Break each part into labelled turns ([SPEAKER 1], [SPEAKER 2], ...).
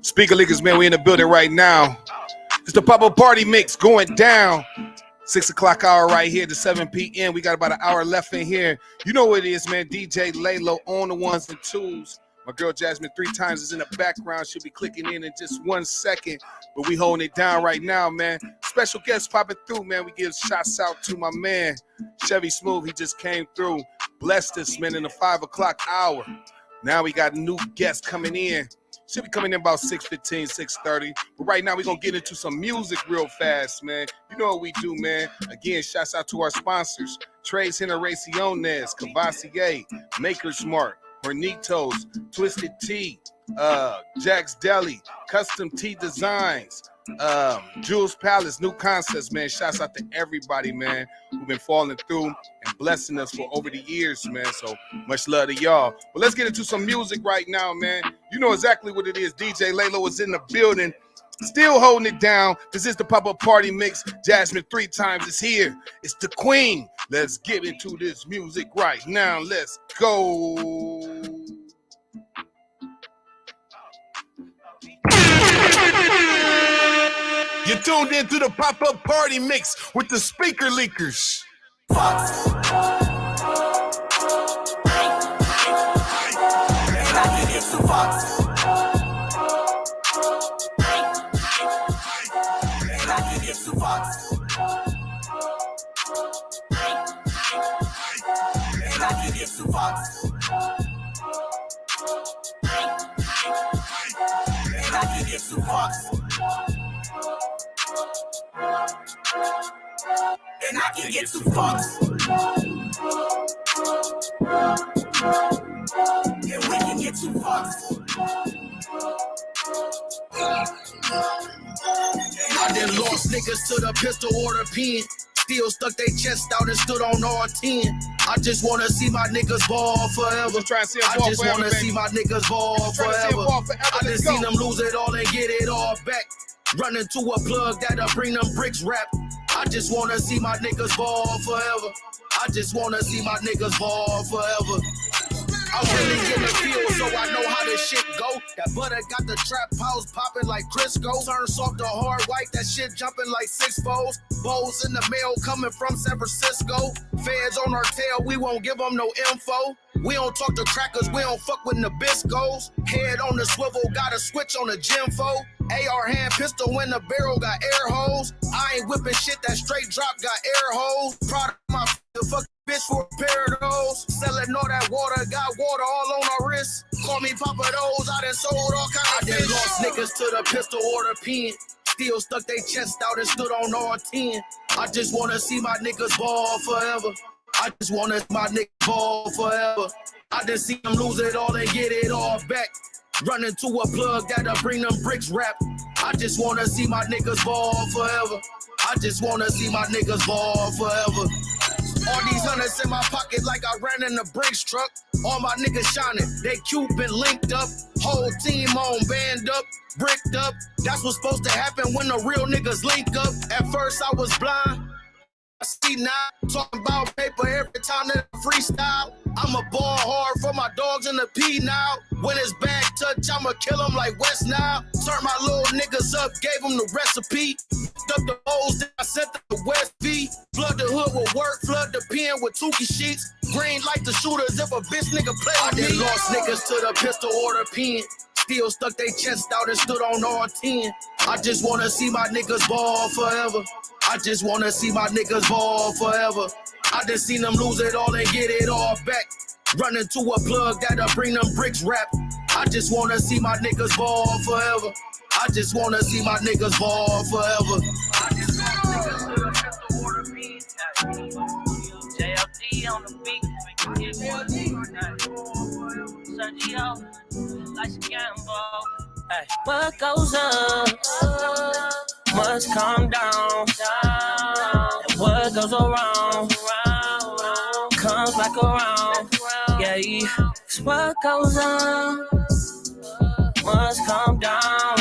[SPEAKER 1] Speaker Leakers, man, we in the building right now. It's the pop-up party mix going down. 6 o'clock hour right here to 7 p.m. We got about an hour left in here. You know what it is, man. DJ Laylo on the ones and twos. My girl Jasmine 3 times is in the background. She'll be clicking in just 1 second. But we holding it down right now, man. Special guest popping through, man. We give shots out to my man, Chevy Smooth. He just came through. Blessed us, man, in the 5 o'clock hour. Now we got new guests coming in. Should be coming in about 6:15, 6:30. But right now, we're going to get into some music real fast, man. You know what we do, man. Again, shouts out to our sponsors. Tres Generaciones, Cavassier, Maker's Mark, Hornitos, Twisted Tea, Jack's Deli, Custom Tea Designs, Jules Palace, New Concepts, man. Shouts out to everybody, man, who've been falling through and blessing us for over the years, man. So much love to y'all. But let's get into some music right now, man. You know exactly what it is. DJ Laylo is in the building, still holding it down. This is the pop-up party mix. Jasmine 3 times is here. It's the queen. Let's get into this music right now. Let's go. You're tuned in to the pop-up party mix with the Speaker Leakers.
[SPEAKER 2] And I can get some fucks. And we can get some fucks. I done lost niggas to the pistol or the pen. Still stuck they chest out and stood on all 10. I just wanna see my niggas ball forever. I just wanna see my niggas ball forever. I just seen them lose it all and get it all back. Run into a plug that'll bring them bricks wrapped. I just wanna see my niggas ball forever. I just wanna see my niggas ball forever. I'm really in the field, so I know how this shit go. That butter got the trap house popping like Crisco. Turn soft to hard white, that shit jumping like 6 foes. Bows in the mail coming from San Francisco. Feds on our tail, we won't give them no info. We don't talk to crackers, we don't fuck with Nabiscos. Head on the swivel, got a switch on the Gymfo. AR hand pistol in the barrel, got air holes. I ain't whipping shit, that straight drop got air holes. Proud of my fucking bitch for a pair of those. Selling all that water, got water all on our wrist. Call me Papa Do's, I done sold all kind of fish. Lost niggas to the pistol or the pen. Still stuck they chest out and stood on all 10. I just wanna see my niggas ball forever. I just wanna see my niggas ball forever. I just see them lose it all and get it all back. Run into a plug that'll bring them bricks wrapped. I just wanna see my niggas ball forever. I just wanna see my niggas ball forever. All these hundreds in my pocket like I ran in the Brinks truck. All my niggas shining, they cute been linked up. Whole team on, band up, bricked up. That's what's supposed to happen when the real niggas link up. At first I was blind, I see now. Talking about paper every time that I freestyle. I'ma ball hard for my dogs in the P now. When it's bag touch, I'ma kill them like West Nile. Turn my little niggas up, gave them the recipe. Up the hoes that I sent to the West V. Flood the hood with work, flood the pen with Tukey sheets. Green like the shooters if a bitch nigga play with me. I done lost niggas to the pistol or the pen. Still stuck they chest out and stood on all 10. I just wanna see my niggas ball forever. I just wanna see my niggas ball forever. I just seen them lose it all and get it all back. Run into a plug that'll bring them bricks wrapped. I just wanna see my niggas ball forever. I just wanna see my niggas ball forever. I just want niggas to the pistol or the beat. JLD on the beat. Sergio, like a gamble. Hey. What goes up must come down. And what goes around comes back around. Yeah, cause what goes up must come down.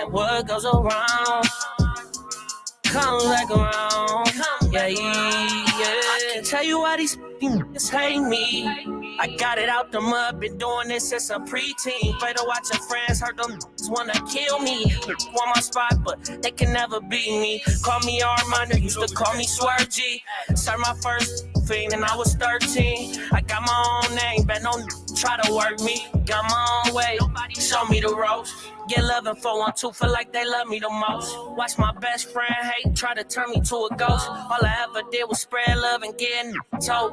[SPEAKER 2] And what goes around comes back around. Yeah, yeah. I can't tell you why these
[SPEAKER 3] hate me. I got it out the mud, been doing this since a preteen. Better watch your friends, heard them wanna kill me. Want my spot, but they can never beat me. Call me Armando, used to call me Swerve G. Started my first fiend and I was 13. I got my own name, but don't try to work me. Got my own way, show me the ropes. Get love and 412, feel like they love me the most. Watch my best friend hate, try to turn me to a ghost. All I ever did was spread love and get told.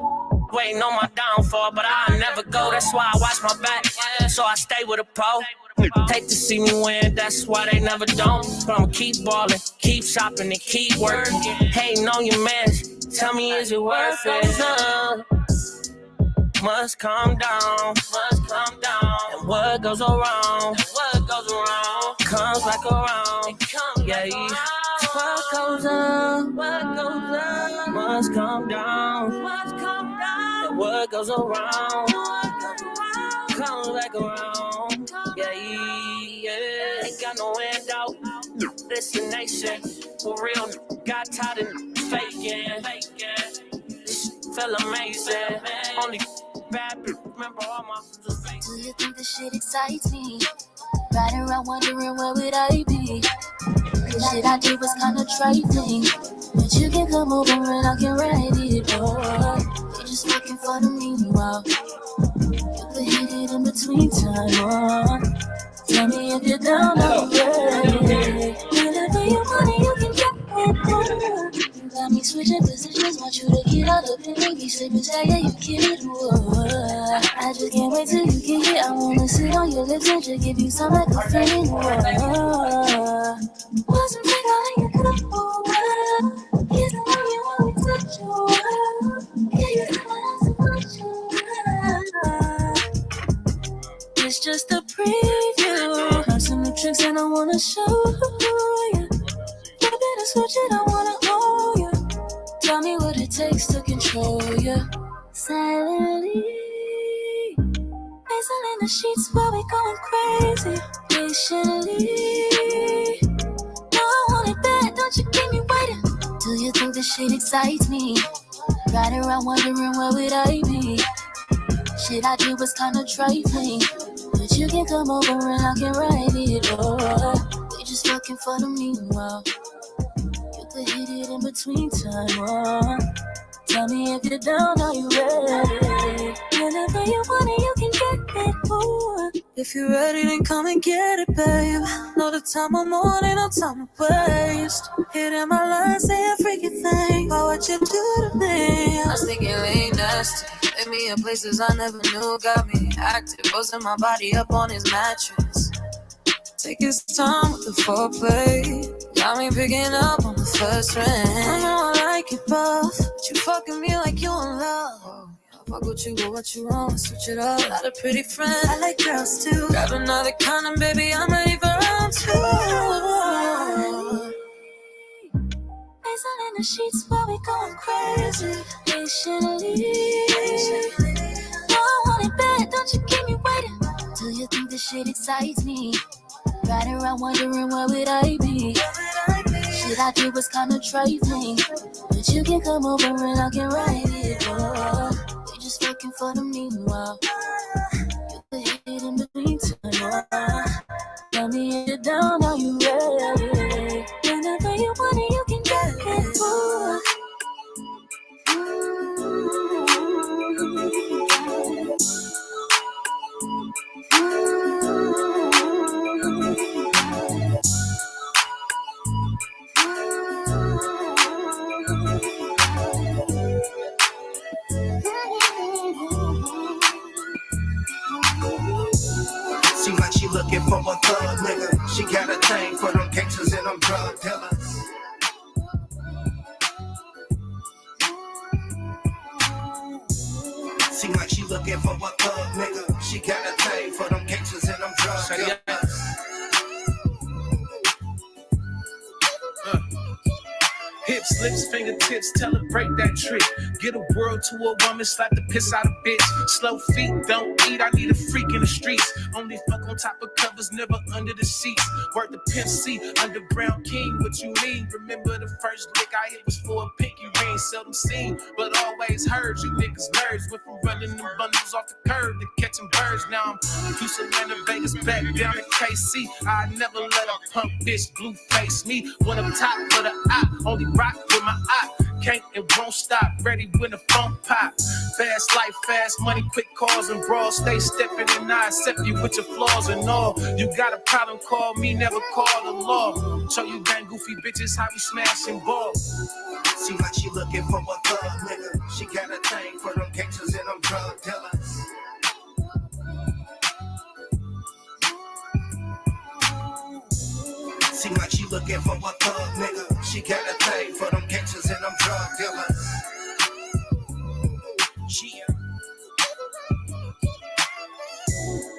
[SPEAKER 3] Waiting on my downfall, but I never go. That's why I watch my back, so I stay with a pole. Hate to see me win, that's why they never don't. But I'ma keep ballin', keep shopping, and keep working. Hating on your man, tell me is it worth it? Must calm down, and what goes around, comes back around, yeah. What goes on, must calm down, and what goes around, comes back around, yeah. Ain't got no end out, destination, for real, got tired of faking. Feel amazing, only bad people remember all my face.
[SPEAKER 4] Do you think this shit excites me? Riding around wondering where would I be? The shit I did was kinda trifling, but you can come over and I can ride it, boy. You're just looking for the meanwhile. You could hit it in between time, tell me if you're down, I'm ready. Whenever you want it, you can get it, you got me switching positions, want you to get out of it, make me slip and say, yeah, you get it, I just can't wait till you get it, I wanna sit on your lips and just give you some like a feeling, wasn't think all you could hold, yes, I know you always touch your yeah, you so much it's just a preview, got some new tricks and I wanna show you. You better switch it, I wanna owe you. Tell me what it takes to control you. Silently, pacing in the sheets while we going crazy. Patiently, no, I want it bad, don't you keep me waiting. Do you think this shit excites me? Riding around wondering where would I be? Shit I do was kinda trifling, but you can come over and I can ride it, we just looking for the meanwhile. You could hit it in between time, tell me if you're down, are you ready? Whenever you want it, you can get it, If you're ready, then come and get it, babe. Know the time I'm on, ain't no time to waste. Hitting my line, saying freaky thing about what you do to me. I was thinking late nasty, take me in places I never knew. Got me active, posting my body up on his mattress. Take his time with the foreplay. Got me picking up on the first ring. I know I like it both, but you fucking me like you in love. Fuck with you, but what you want, switch it up. Not a pretty friend, I like girls too. Grab another condom, baby, I'm ready for round two. Pacing in the sheets while we going crazy. Patiently, no, I want it bad, don't you keep me waiting. Do you think this shit excites me? Riding around wondering where would I be? Shit I did was kinda trifling, but you can come over and I can ride it, we just looking for the meanwhile. You could hit it in between time, tell me if you're down, are you ready? Whenever you want it, you can get it,
[SPEAKER 2] Seem like she looking for a thug nigga. She got a thing for them gangsters and them drug dealers. Seem like she looking for a thug nigga. She got a thing for them gangsters and them drug dealers.
[SPEAKER 1] Hips
[SPEAKER 5] lips, fingertips, tell her break that trick. Get a world to a woman, slap the piss out of bitch. Slow feet, don't eat, I need a freak in the streets. Only fuck on top of covers, never under the seats. Work the Pimp C, underground king, what you mean? Remember the first lick I hit was for a pinky ring. Seldom seen, but always heard. You niggas nerds went from running them bundles off the curb to catching birds. Now I'm Houston, Vegas, back down in KC. I never let a punk bitch blue face me. When I'm top for the eye, only rock with my eye. Can't and won't stop, ready when the phone pop. Fast life, fast money, quick calls and brawls. Stay stepping and I accept you with your flaws and all. You got a problem, call me, never call the law. Show you gang goofy bitches how we smashing balls.
[SPEAKER 2] Seem like she looking for a thug nigga. She got a thing for them gangsters and them drug dealers. Seem like she looking for a thug nigga. She got a thing for them gangsters and them drug dealers.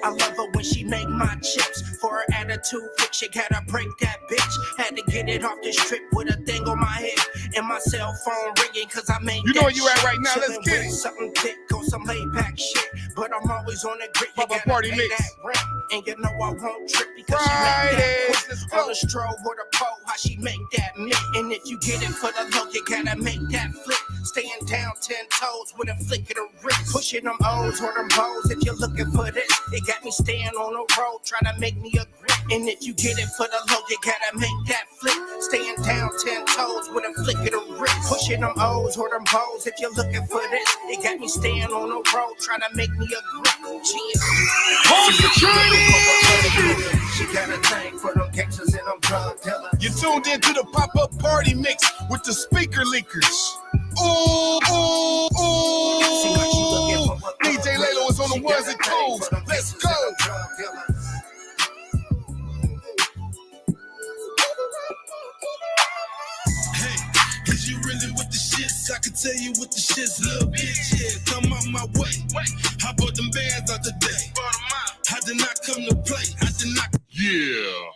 [SPEAKER 6] I love her when she make my chips. For her attitude, fix, she gotta break that bitch. Had to get it off this trip with a thing on my head. And my cell phone ringing cause I made
[SPEAKER 1] you know
[SPEAKER 6] that
[SPEAKER 1] where you at right now,
[SPEAKER 6] shit.
[SPEAKER 1] let's get it.
[SPEAKER 6] Something thick on some laid back shit. But I'm always on the grit. You
[SPEAKER 1] Papa
[SPEAKER 6] gotta
[SPEAKER 1] Party
[SPEAKER 6] pay
[SPEAKER 1] Mix.
[SPEAKER 6] that rent. And you know I won't trip because
[SPEAKER 1] Fridays,
[SPEAKER 6] she make that
[SPEAKER 1] let's
[SPEAKER 6] quick.
[SPEAKER 1] go.
[SPEAKER 6] On the stroll with a pole, how she make that mint. And if you get it for the look, you gotta make that flip. Staying down 10 toes with a flick of the wrist. Pushing them O's or them bows if you're looking for this. It got me staying on the road, trying to make me a grip. And if you get it for the low, you gotta make that flip. Staying down 10 toes with a flick of the wrist. Pushing them O's or them bows if you're looking for this. It got me staying on the road, trying to make me a grip.
[SPEAKER 2] She got a thing for them gangsters and them drug dealers.
[SPEAKER 1] You tuned into the pop-up party mix with the speaker leakers. Ooh, ooh, ooh. DJ Laylo is on the ones and twos. Let's go.
[SPEAKER 2] Hey, is you really with the shits? I can tell you with the shits, little bitch. Yeah, come out my way. I bought them bands out today. I did not come to play. I did not.
[SPEAKER 1] Yeah.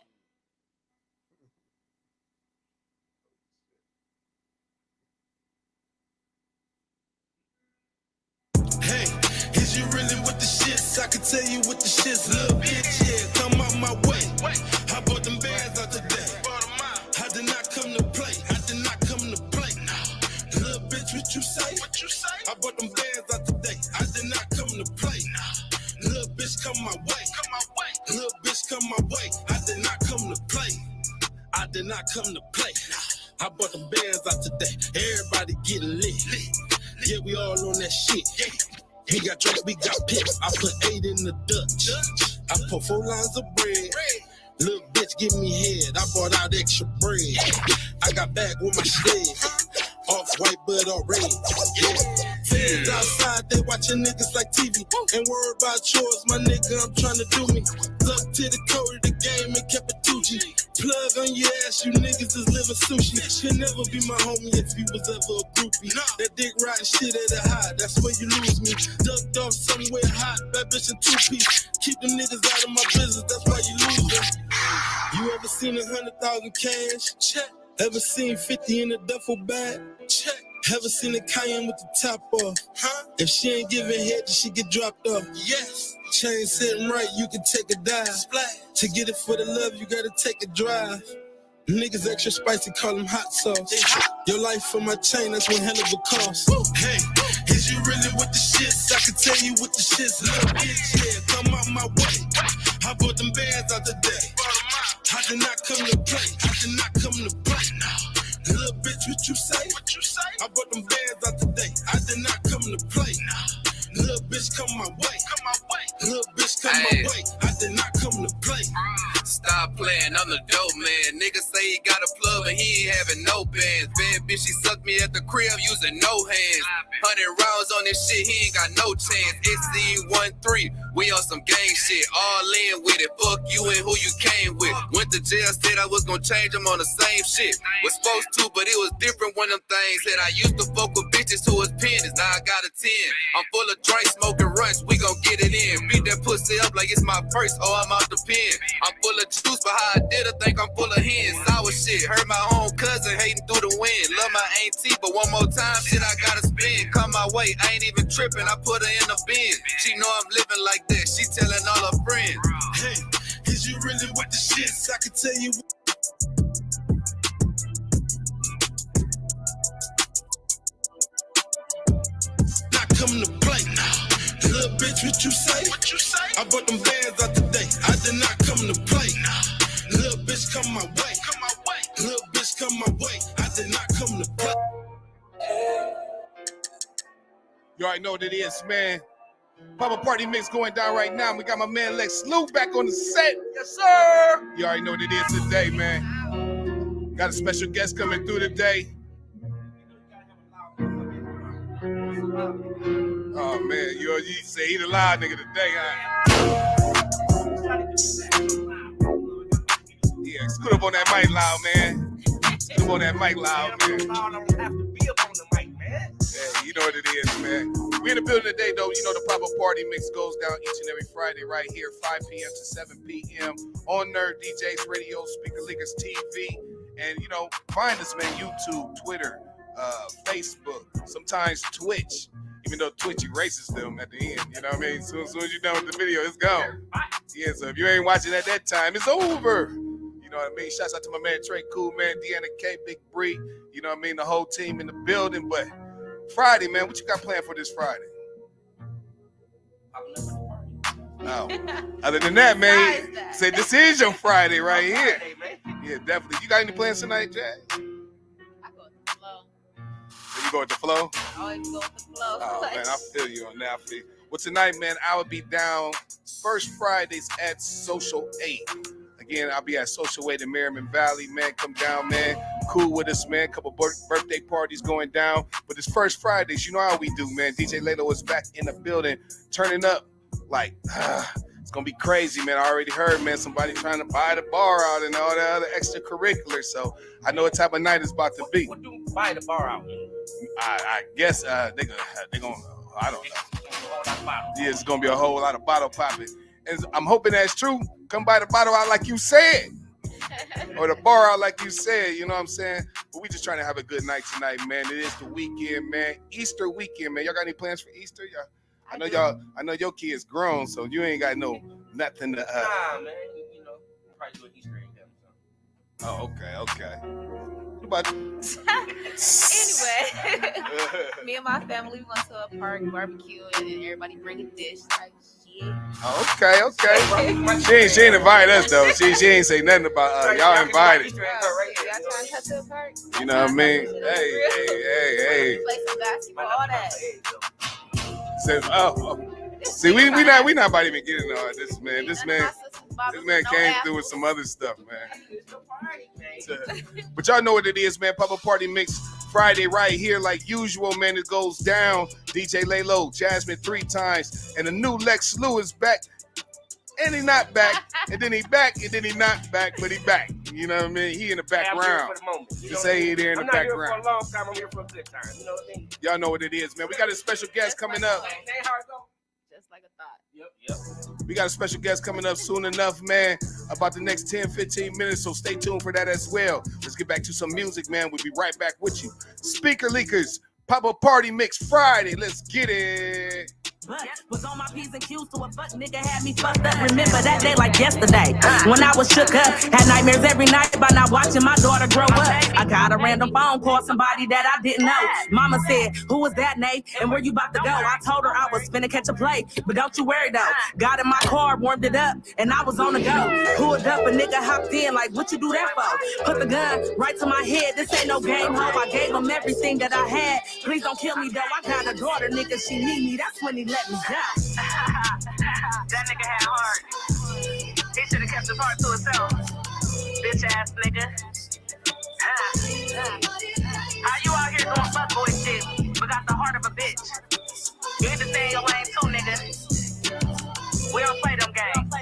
[SPEAKER 2] Hey, is you really with the shits? I can tell you with the shits, little bitch. Yeah, come out my way. I bought them bands out today. I did not come to play. I did not come to play. Little bitch, what you say? What you say? I bought them bands out today. I did not come to play. Little bitch, come my way. Come my way. Little bitch, come my way. I did not come to play. I did not come to play. I bought them bands out today. Everybody getting lit. Yeah, we all on that shit. He got drinks, we got pips. I put 8 in the Dutch. I put 4 lines of bread. Little bitch, give me head. I bought out extra bread. I got back with my sled. Off-white, but all red. Yeah. Fans outside, they watching niggas like TV. Ain't worried about yours, my nigga, I'm trying to do me. Look to the code of the game and kept it 2G. Plug on your ass, you niggas is living sushi. Could never be my homie if you was ever a groupie. That dick riding shit at a high, that's where you lose me. Ducked off somewhere hot, bad bitch in 2-piece. Keep them niggas out of my business, that's why you lose them. You ever seen 100,000 cash? Check. Ever seen 50 in a duffel bag? Check. Ever seen a Cayenne with the top off? Huh? If she ain't giving head, then she get dropped off. Yes. Chain sitting right, you can take a dive. Splash. To get it for the love, you gotta take a drive. Niggas extra spicy, call them hot sauce. Your life for my chain, that's one hell of a cost. Hey, is you really with the shits? I can tell you with the shits, little bitch. Yeah, come out my way. I bought them bands out today. I did not come to play. I did not come to play. Little bitch, what you say? What you say? I bought them bands out today. I did not come to play. Little bitch, come my way. Come my way. Little bitch, come my way. I did not come to play.
[SPEAKER 7] Stop playing, I'm the dope man. Nigga say he got a plug, but he ain't having no bands. Bad bitch, she sucked me at the crib using no hands. 100 rounds on this shit, he ain't got no chance. SC13, we on some gang shit. All in with it, fuck you and who you came with. Went to jail, said I was gonna change them on the same shit. Was supposed to, but it was different when them things said I used to fuck with bitches who was pennies. Now I got a 10. I'm full of drink, smoking runs, we gon' get it in. Beat that pussy pussy up like it's my first, oh, I'm out the pen. I'm full of juice, but how I did, I think I'm full of hens. Sour shit, heard my own cousin hating through the wind. Love my auntie, but one more time, shit, I gotta spin. Come my way, I ain't even tripping, I put her in the bin. She know I'm living like that, she telling all her friends.
[SPEAKER 2] Hey, is you really with the shits? I can tell you. Not coming to play. Little bitch, what you say? What you say? I brought them bands out today. I did not come to play. Little bitch, come my way. Come my way. Little bitch, come my way. I did not come to play.
[SPEAKER 1] You already know what it is, man. Papa Party Mix going down right now. We got my man Lex Lou back on the set. Yes, sir. You already know what it is today, man. Got a special guest coming through today. Oh, man. You say he the loud nigga today, huh? Yeah, scoot up on that mic loud, man. Scoot up on that mic loud, man. Yeah, you know what it is, man. We in the building today, though. You know the Papa Party Mix goes down each and every Friday right here, 5 p.m. to 7 p.m. on Nerd DJs Radio, Speaker Leakers TV. And, you know, find us, man, YouTube, Twitter, Facebook, sometimes Twitch. Even though Twitch erases them at the end, you know what I mean? As soon as you're done with the video, it's gone. Yeah, so if you ain't watching at that time, it's over. You know what I mean? Shouts out to my man Trey Cool, man, Deanna K, Big Bree. You know what I mean? The whole team in the building. But Friday, man, what you got planned for this Friday? Oh. Other than that, man, say this is your Friday right here. Yeah, definitely. You got any plans tonight, Jay? You go with the flow?
[SPEAKER 8] I always go with the flow.
[SPEAKER 1] Oh, man, I feel you on that. Well, tonight, man, I will be down first Fridays at Social 8. Again, I'll be at Social 8 in Merriman Valley, man. Come down, man. Cool with us, man. Couple birthday parties going down. But it's first Fridays. You know how we do, man. DJ Lalo is back in the building, turning up like, it's going to be crazy, man. I already heard, man, somebody trying to buy the bar out and all the other extracurriculars. So I know what type of night it's about to be.
[SPEAKER 6] What do you buy the bar out?
[SPEAKER 1] I guess they're gonna, I don't know. Yeah, it's gonna be a whole lot of bottle popping. And I'm hoping that's true. Come buy the bottle out like you said. Or the bar out like you said, you know what I'm saying? But we just trying to have a good night tonight, man. It is the weekend, man. Easter weekend, man. Y'all got any plans for Easter? Y'all? I know your kid's grown, so you ain't got nothing to
[SPEAKER 6] Nah, man, you know, probably do an Easter egg them. So.
[SPEAKER 1] Oh, okay. What about
[SPEAKER 8] Anyway, me and my family went to a park barbecue and then everybody bring a dish like shit.
[SPEAKER 1] Okay. She ain't invite us though. She ain't say nothing about y'all invited.
[SPEAKER 8] Y'all trying to cut to the park?
[SPEAKER 1] You know what I mean? Hey.
[SPEAKER 8] Play some basketball, all that.
[SPEAKER 1] See, we not about to even get into all this, man. This man came through with some other stuff, man. But y'all know what it is, man. Papa Party Mix Friday right here, like usual, man. It goes down. DJ Lalo, Jasmine 3 times, and the new Lex Lou is back. And he not back, and then he back, and then he not back, but he back. You know what I mean? He in the background. Just say he there in the background.
[SPEAKER 6] I'm not here for a long time. I'm here for a good time. You know what I mean?
[SPEAKER 1] Y'all know what it is, man. We got a special guest coming up.
[SPEAKER 8] Just like a thought.
[SPEAKER 6] Yep.
[SPEAKER 1] We got a special guest coming up soon enough, man, about the next 10-15 minutes, so stay tuned for that as well. Let's get back to some music, man. We'll be right back with you. Speaker Leakers, Papa Party Mix Friday. Let's get it.
[SPEAKER 9] But was on my P's and Q's to a fuck nigga had me fucked up. Remember that day like yesterday. When I was shook up, had nightmares every night by not watching my daughter grow up. I got a random phone call, somebody that I didn't know. Mama said, who was that, Nate? And where you about to go? I told her I was finna catch a play. But don't you worry though. Got in my car, warmed it up, and I was on the go. Pulled up, a nigga hopped in like, what you do that for? Put the gun right to my head. This ain't no game, ho. I gave him everything that I had. Please don't kill me though. I got a daughter, nigga. She need me. That's when he let me down.
[SPEAKER 10] That nigga had heart. He should have kept his heart to himself. Bitch ass nigga. How you out here doing fuckboy shit, but got the heart of a bitch? You need to stay in your lane too, nigga. We don't play them games.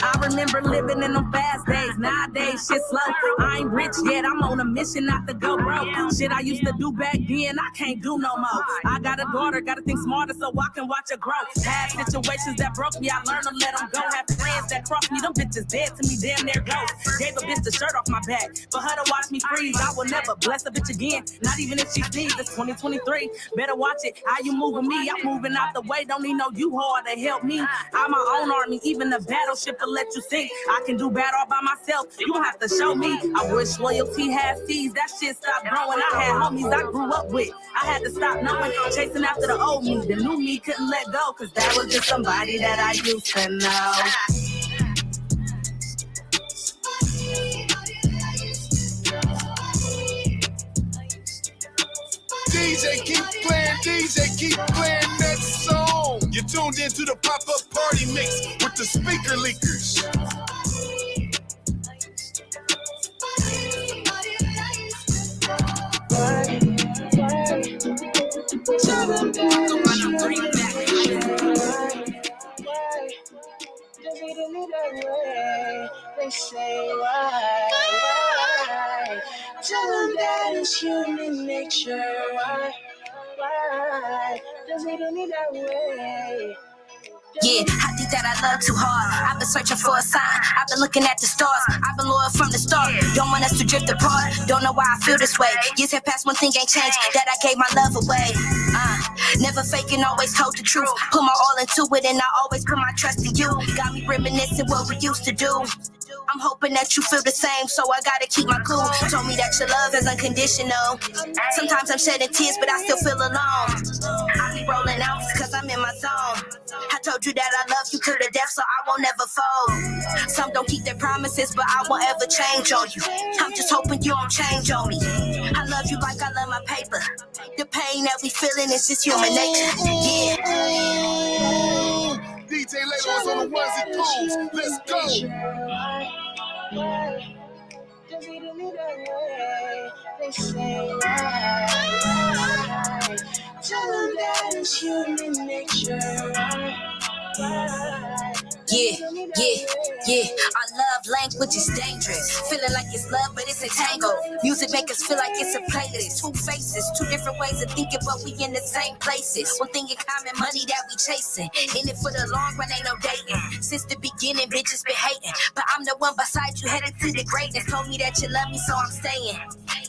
[SPEAKER 9] I remember living in them fast days. Nowadays, shit slow. I ain't rich yet, I'm on a mission not to go broke. Shit I used to do back then, I can't do no more. I got a daughter, gotta think smarter so I can watch her grow. Had situations that broke me, I learned to let them go. Have friends that crossed me, them bitches dead to me, damn near ghost. Gave a bitch the shirt off my back, for her to watch me freeze. I will never bless a bitch again, not even if she sneezes. It's 2023, better watch it. How you moving me? I'm moving out the way, don't need no U-Haul to help me. I'm my own army, even the battleship to let you sink. I can do bad all by myself, you don't have to show me. I wish loyalty had seeds, that shit stopped growing. I had homies I grew up with, I had to stop knowing. Chasing after the old me, the new me couldn't let go, cause that was just somebody that I used to know.
[SPEAKER 1] DJ keep playing that song. You're tuned into the pop-up party mix with the speaker leakers.
[SPEAKER 11] They say why? Tell them that it's human nature. Why does it do me that way?
[SPEAKER 4] Yeah, I think that I love too hard. I've been searching for a sign. I've been looking at the stars. I've been loyal from the start. Don't want us to drift apart. Don't know why I feel this way. Years have passed, one thing ain't changed. That I gave my love away. Never faking, always told the truth. Put my all into it and I always put my trust in you. Got me reminiscing what we used to do. I'm hoping that you feel the same, so I gotta keep my cool. Told me that your love is unconditional. Sometimes I'm shedding tears, but I still feel alone. I be rolling out cause I'm in my zone. I told you that I love you to the death, so I won't ever fold. Some don't keep their promises, but I won't ever change on you. I'm just hoping you don't change on me. I love you like I love my paper. The pain that we feeling is just human nature. Yeah.
[SPEAKER 1] DJ Layla's on the ones and twos. Let's go.
[SPEAKER 11] Does it do me that way? They say why? Tell them that it's human nature.
[SPEAKER 4] Yeah. Our love language is dangerous. Feeling like it's love, but it's a tango. Music make us feel like it's a playlist. Two faces, two different ways of thinking, but we in the same places. One thing in common, money that we chasing. In it for the long run, ain't no dating. Since the beginning, bitches been hating. But I'm the one beside you, headed to the greatness. Told me that you love me, so I'm staying.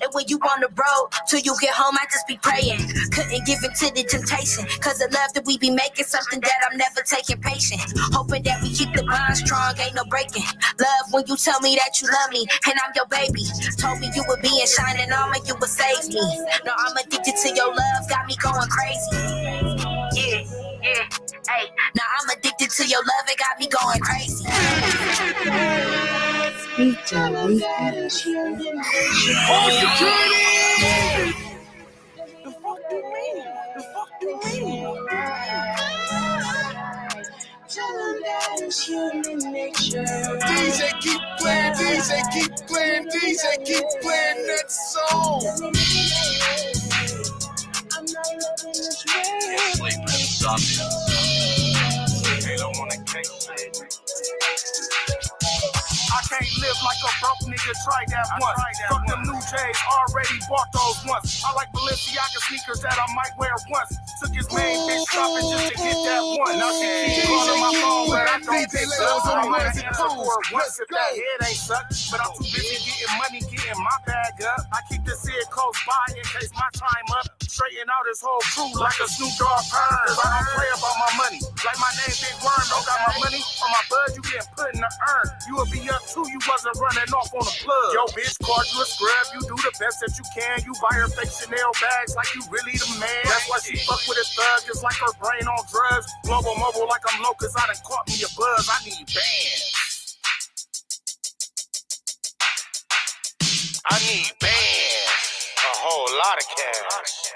[SPEAKER 4] And when you on the road, till you get home, I just be praying. Couldn't give in to the temptation, cause the love that we be making, something that I'm never taking patient. Hoping that we keep the bond strong, ain't no breaking. Love when you tell me that you love me, and I'm your baby. Told me you would be in shining armor, you would save me. No, I'm addicted to your love, got me going crazy. Yeah, hey. Now I'm addicted to your love, it got me going crazy.
[SPEAKER 11] The fuck you mean? Tell them that it's human nature.
[SPEAKER 1] DJ keep playing that song.
[SPEAKER 11] I'm not loving this way.
[SPEAKER 5] They don't wanna I can't live like a broke nigga, try that once. Fuck them new J's, already bought those once. I like Balenciaga sneakers that I might wear once. Took his main bitch shopping just to hit that one. Now she keep calling my phone, but I don't pick up. I might answer for it once if that head ain't sucked. But I'm too busy getting money, getting my bag up. I keep this here close by in case my time up. Straighten out his whole crew like a Snoop Dogg perm. Cause I don't play about my money. Like my name Big Worm, don't got my money. On my bud, you getting put in the urn. You will be up too, you wasn't running off on the plug. Yo, bitch, called you a scrub. You do the best that you can. You buy her fake Chanel bags like you really the man. That's why she fuck with a thug, just like her brain on drugs. Global mobile like I'm low, cause I done caught me a buzz. I need bands. I need bands. A whole lot of cash.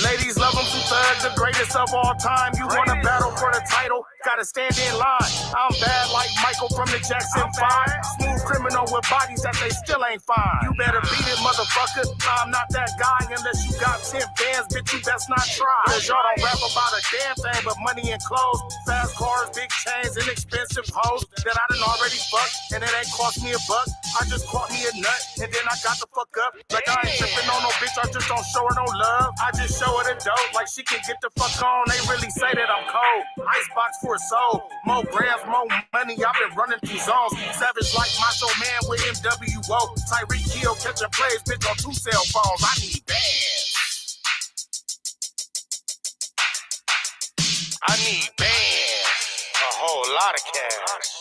[SPEAKER 5] Ladies love him too thug, the greatest
[SPEAKER 12] greatest of all time. You wanna battle for the title? Gotta stand in line. I'm bad like Michael from the Jackson 5. Smooth criminal with bodies that they still ain't fine. You better beat it, motherfucker. I'm not that guy unless you got 10 bands, bitch, you best not try. Cause y'all don't rap about a damn thing but money and clothes. Fast cars, big chains, and expensive hoes that I done already fucked. And it ain't cost me a buck. I just caught me a nut, and then I got the fuck up. Like I ain't tripping on no bitch, I just don't show her no love. I just show her the dope, like she can get the fuck on. They really say that I'm cold. Icebox for a soul. More grams, more money, I've been running through zones. Savage like Macho Man with MWO. Tyreek Hill catching plays, bitch, on 2 cell phones. I need bands. I need bands. A whole lot of cash.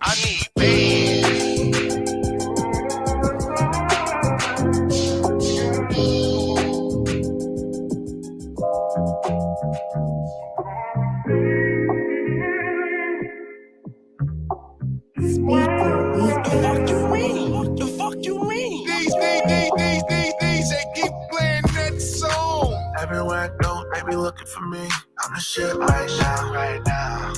[SPEAKER 12] I need bands.
[SPEAKER 1] What the fuck you mean? DJ, keep playing that song.
[SPEAKER 2] Everywhere I go, they be looking for me. I'm the shit right now.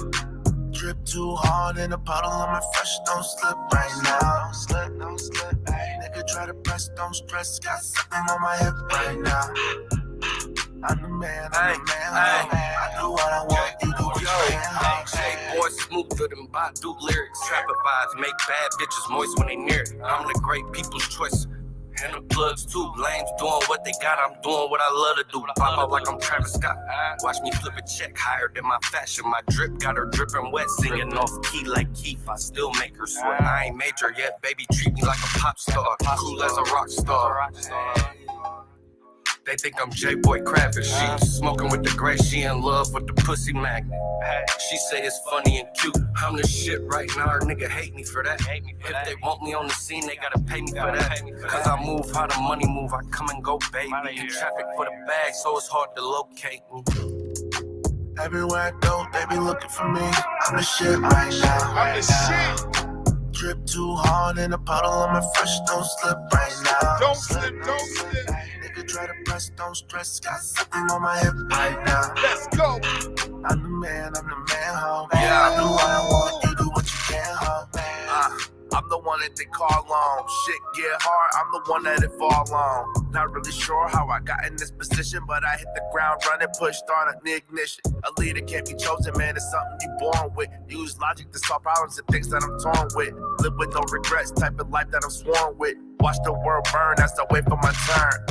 [SPEAKER 2] Drip too hard in a puddle on my fresh, don't slip right now. Don't slip. Ay. Nigga try to press, don't stress. Got something on my hip right now. I'm the man. I do what I want, you do what you can.
[SPEAKER 13] Hey, boy, smoother than Badu lyrics. Trapper vibes make bad bitches moist when they near it. I'm the great people's choice. And the plugs too. Lames doing what they got, I'm doing what I love to do. Pop out like I'm Travis Scott. Watch me flip a check higher than my fashion. My drip got her dripping wet, singing off key like Keith. I still make her sweat. I ain't major yet, baby, treat me like a pop star. Cool as a rock star. They think I'm J-Boy Kravitz. She smoking with the gray, she in love with the pussy magnet. She say it's funny and cute. I'm the shit right now, her nigga hate me for that. If they want me on the scene, they gotta pay me for that. Cause I move how the money move, I come and go, baby. In traffic for the bag, so it's hard to locate me.
[SPEAKER 2] Everywhere I go, they be looking for me. I'm the shit right now.
[SPEAKER 1] I'm the shit.
[SPEAKER 2] Drip too hard in a puddle on my fresh, don't slip right now.
[SPEAKER 1] Don't slip.
[SPEAKER 2] Nigga try to press, don't stress. Got something on my hip right now.
[SPEAKER 1] Let's go.
[SPEAKER 2] I'm the man, ho. Yeah, I do what I want, you do what you can, ho. I'm the one that they call on. Shit get hard, I'm the one that it fall on. Not really sure how I got in this position, but I hit the ground running, push start the ignition. A leader can't be chosen, man, it's something you born with. Use logic to solve problems and things that I'm torn with. Live with no regrets, type of life that I'm sworn with. Watch the world burn as I wait for my turn.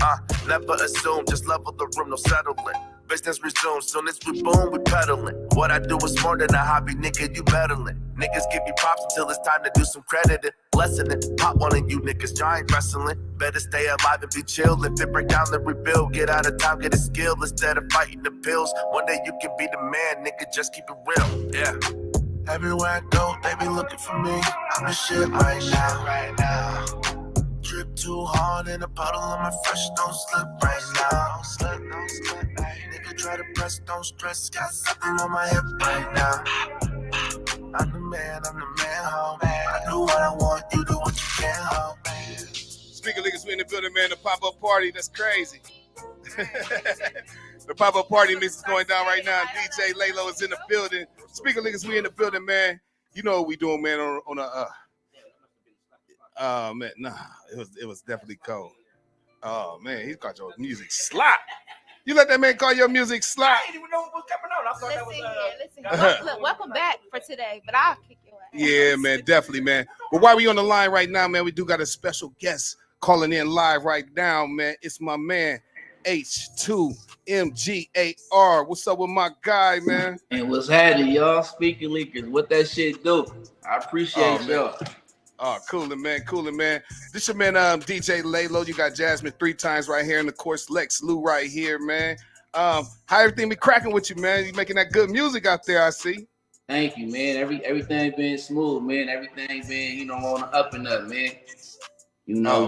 [SPEAKER 2] Never assume, just level the room, no settling. Business resumes, soon as we boom, we peddling. What I do is more than a hobby, nigga, you meddling. Niggas give you props until it's time to do some crediting. Lessening, pop one of you niggas, giant wrestling. Better stay alive and be chill. If it break down, then rebuild. Get out of time, get a skill instead of fighting the pills. One day you can be the man, nigga, just keep it real, yeah. Everywhere I go, they be looking for me. I'm the shit right now. Drip too hard in a puddle on my fresh, don't slip right now. Don't slip. Nigga try to press, don't stress. Got something on my hip right now. I'm the man, ho. I do what I want, you do what you can, ho.
[SPEAKER 1] Speaker niggas, we in the building, man. The pop-up party, that's crazy. The pop-up party mix is going down right now. DJ Laylo is in the building. Speaker niggas, we in the building, man. You know what we doing, man, on a man, nah, it was definitely cold. Oh man, he got your music slap. You let that man call your music slap.
[SPEAKER 10] I didn't even know what was coming on. I thought that was
[SPEAKER 8] Listen. Look, welcome back for today, but I'll kick your ass.
[SPEAKER 1] Yeah, man, definitely, man. But while we on the line right now, man, we do got a special guest calling in live right now, man. It's my man H2MGAR. What's up with my guy, man?
[SPEAKER 14] And what's happening, y'all? Speaking Leakers, what that shit do? I appreciate y'all.
[SPEAKER 1] Oh, coolin', man. This your man, DJ Laylo. You got Jasmine 3 times right here, and of course Lex Lou right here, man. How everything be cracking with you, man? You making that good music out there, I see.
[SPEAKER 14] Thank you, man. Everything been smooth, man. Everything been, on the up and up, man.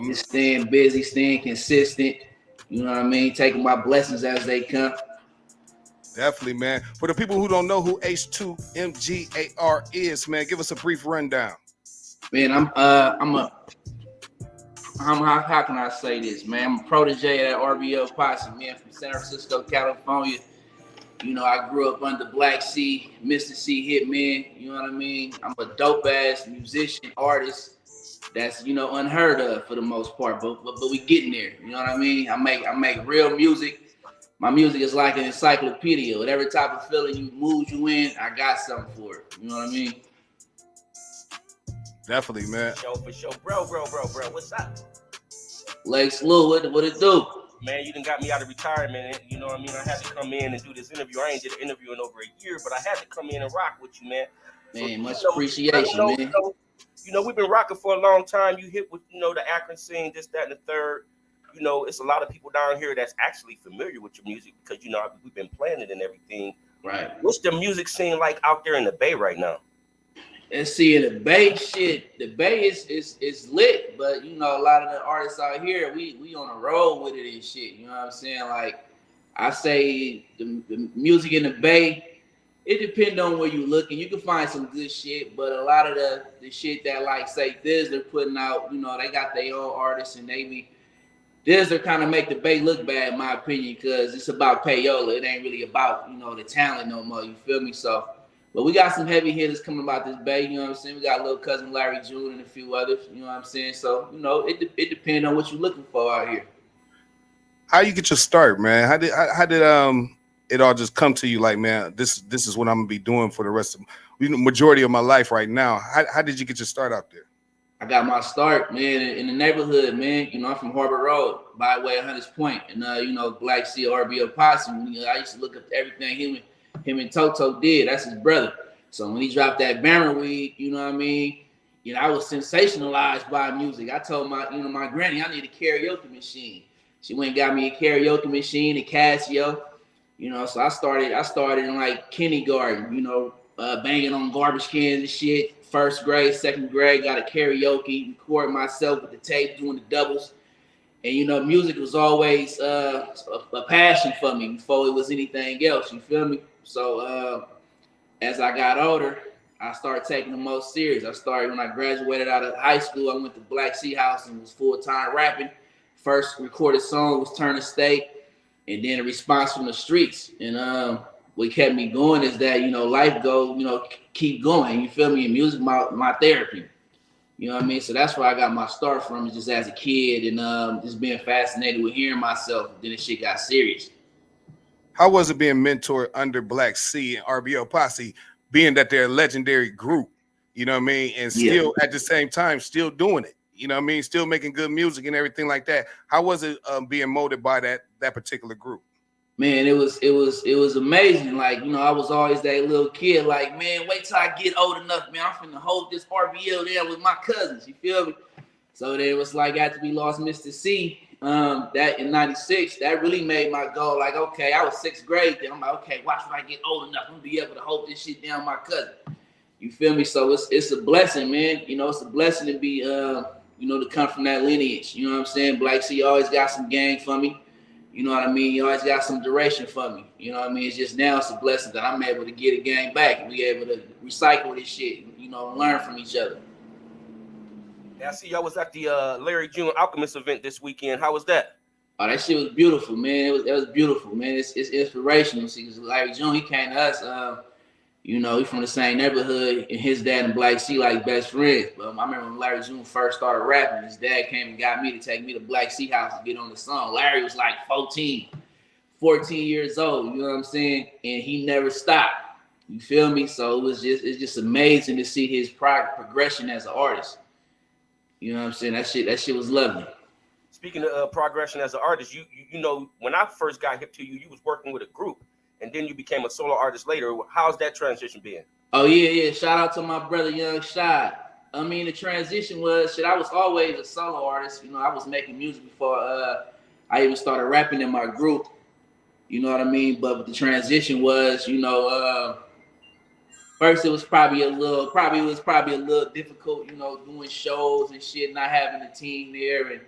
[SPEAKER 14] Just staying busy, staying consistent. You know what I mean? Taking my blessings as they come.
[SPEAKER 1] Definitely, man. For the people who don't know who H2MGAR is, man, give us a brief rundown.
[SPEAKER 14] Man, I'm a how can I say this, man? I'm a protege at RBO Posse, man, from San Francisco, California. You know, I grew up under Black C, Mr. C Hitman, you know what I mean? I'm a dope-ass musician, artist that's, you know, unheard of for the most part, but we getting there, you know what I mean? I make real music. My music is like an encyclopedia. Whatever type of feeling mood you in, I got something for it, you know what I mean?
[SPEAKER 1] Definitely, man.
[SPEAKER 15] For sure. Bro, what's up?
[SPEAKER 14] Lex Lou, what it do?
[SPEAKER 15] Man, you done got me out of retirement, you know what I mean? I had to come in and do this interview. I ain't did an interview in over a year, but I had to come in and rock with you, man.
[SPEAKER 14] Man, much appreciation, man.
[SPEAKER 15] You know, we've been rocking for a long time. You hit with, you know, the Akron scene, this, that, and the third. You know, it's a lot of people down here that's actually familiar with your music because, you know, we've been playing it and everything.
[SPEAKER 14] Right.
[SPEAKER 15] What's the music scene like out there in the Bay right now?
[SPEAKER 14] And see, the Bay shit, the Bay is lit, but you know, a lot of the artists out here, we on a roll with it and shit. You know what I'm saying? Like, I say the music in the Bay, it depends on where you looking. You can find some good shit, but a lot of the shit that, like, say they're putting out, you know, they got their own artists and they be Dizzler kind of make the Bay look bad, in my opinion, because it's about payola. It ain't really about, you know, the talent no more. You feel me? So. But we got some heavy hitters coming about this Bay, you know what I'm saying? We got little cousin Larry June and a few others, you know what I'm saying? So, you know, it depends on what you're looking for out here.
[SPEAKER 1] How you get your start, man? How did it all just come to you like, man, this is what I'm gonna be doing for the rest of majority of my life right now? How did you get your start out there?
[SPEAKER 14] I got my start, man, in the neighborhood, man. You know, I'm from Harbor Road, by way of Hunters Point, and you know, Black C RBO Posse. You know, I used to look up everything him and Toto did. That's his brother. So when he dropped that Baron Weed, you know what I mean? You know, I was sensationalized by music. I told my granny I need a karaoke machine. She went and got me a karaoke machine, a Casio. You know, so I started in like kindergarten, you know, banging on garbage cans and shit. First grade, second grade, got a karaoke, recording myself with the tape, doing the doubles. And, you know, music was always a passion for me before it was anything else, you feel me? So as I got older, I started taking the most serious. I started when I graduated out of high school. I went to Black Sea House and was full-time rapping. First recorded song was Turn the State, and then a response from the streets. And what kept me going is that, you know, life goes, you know, keep going. You feel me? And music, my therapy. You know what I mean? So that's where I got my start from, just as a kid and just being fascinated with hearing myself. Then the shit got serious.
[SPEAKER 1] How was it being mentored under Black C and RBO Posse, being that they're a legendary group, you know what I mean? And still at the same time, still doing it, you know what I mean? Still making good music and everything like that. How was it being molded by that particular group?
[SPEAKER 14] Man, it was amazing. Like, you know, I was always that little kid, like, man, wait till I get old enough, man. I'm finna hold this RBL there with my cousins, you feel me? So then it was like, after we lost Mr. C, that in 96, that really made my goal. Like, okay, I was 6th grade then. I'm like, okay, watch when I get old enough, I'm gonna be able to hold this shit down my cousin. You feel me? So it's a blessing, man. You know, it's a blessing to be, you know, to come from that lineage. You know what I'm saying? Black C always got some gang for me. You know what I mean? You always got some duration for me. You know what I mean? It's just now it's a blessing that I'm able to get a gang back and we able to recycle this shit, you know, and learn from each other.
[SPEAKER 15] Yeah, I see y'all was at the Larry June Alchemist event this weekend. How was that?
[SPEAKER 14] Oh, that shit was beautiful, man. It was beautiful, man. It's inspirational. See, because Larry June, he came to us, you know, he from the same neighborhood, and his dad and Black C like best friends. But I remember when Larry June first started rapping, his dad came and got me to take me to Black Sea House to get on the song. Larry was like 14 years old, you know what I'm saying? And he never stopped. You feel me? So it's just amazing to see his progression as an artist. You know what I'm saying? That shit was lovely.
[SPEAKER 15] Speaking of progression as an artist, you know, when I first got hip to you, you was working with a group. And then you became a solo artist later. How's that transition been?
[SPEAKER 14] Oh, yeah. Shout out to my brother, Young Shad. I mean, the transition was, I was always a solo artist. You know, I was making music before I even started rapping in my group. You know what I mean? But the transition was, you know, first it was probably a little difficult, you know, doing shows and shit, not having a team there.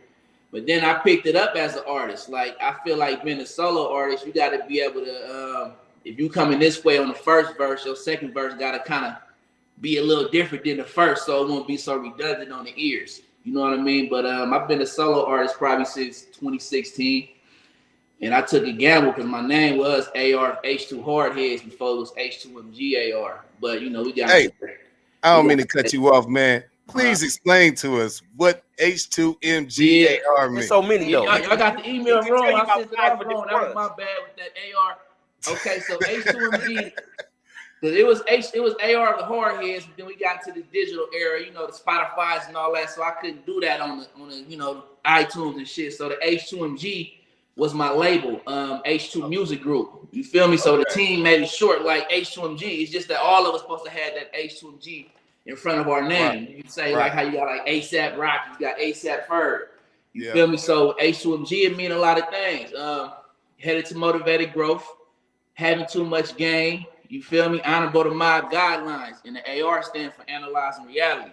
[SPEAKER 14] But then I picked it up as an artist. Like, I feel like being a solo artist, you got to be able to, if you come in this way on the first verse, your second verse got to kind of be a little different than the first, so it won't be so redundant on the ears. You know what I mean? But I've been a solo artist probably since 2016. And I took a gamble because my name was AR H2 Hardheads before it was H2MG AR. But you know, we got.
[SPEAKER 1] Hey, I don't mean to cut you off, man. Please explain to us what H2MG AR means.
[SPEAKER 15] So many though.
[SPEAKER 14] Y'all got the email wrong. I sent it off wrong. That was my bad with that AR. Okay, so H2MG, because it was AR of the Hardheads, but then we got to the digital era, you know, the Spotify's and all that. So I couldn't do that on the you know, iTunes and shit. So the H2MG was my label, H2 Music Group. You feel me? So the team made it short like H2MG. It's just that all of us supposed to have that H2MG in front of our name. Right. You can say like how you got like ASAP Rocky, you got ASAP Ferg. You feel me? So H2MG, it mean a lot of things. Headed to motivated growth, having too much game. You feel me? Honorable to mob guidelines. And the AR stand for analyzing reality.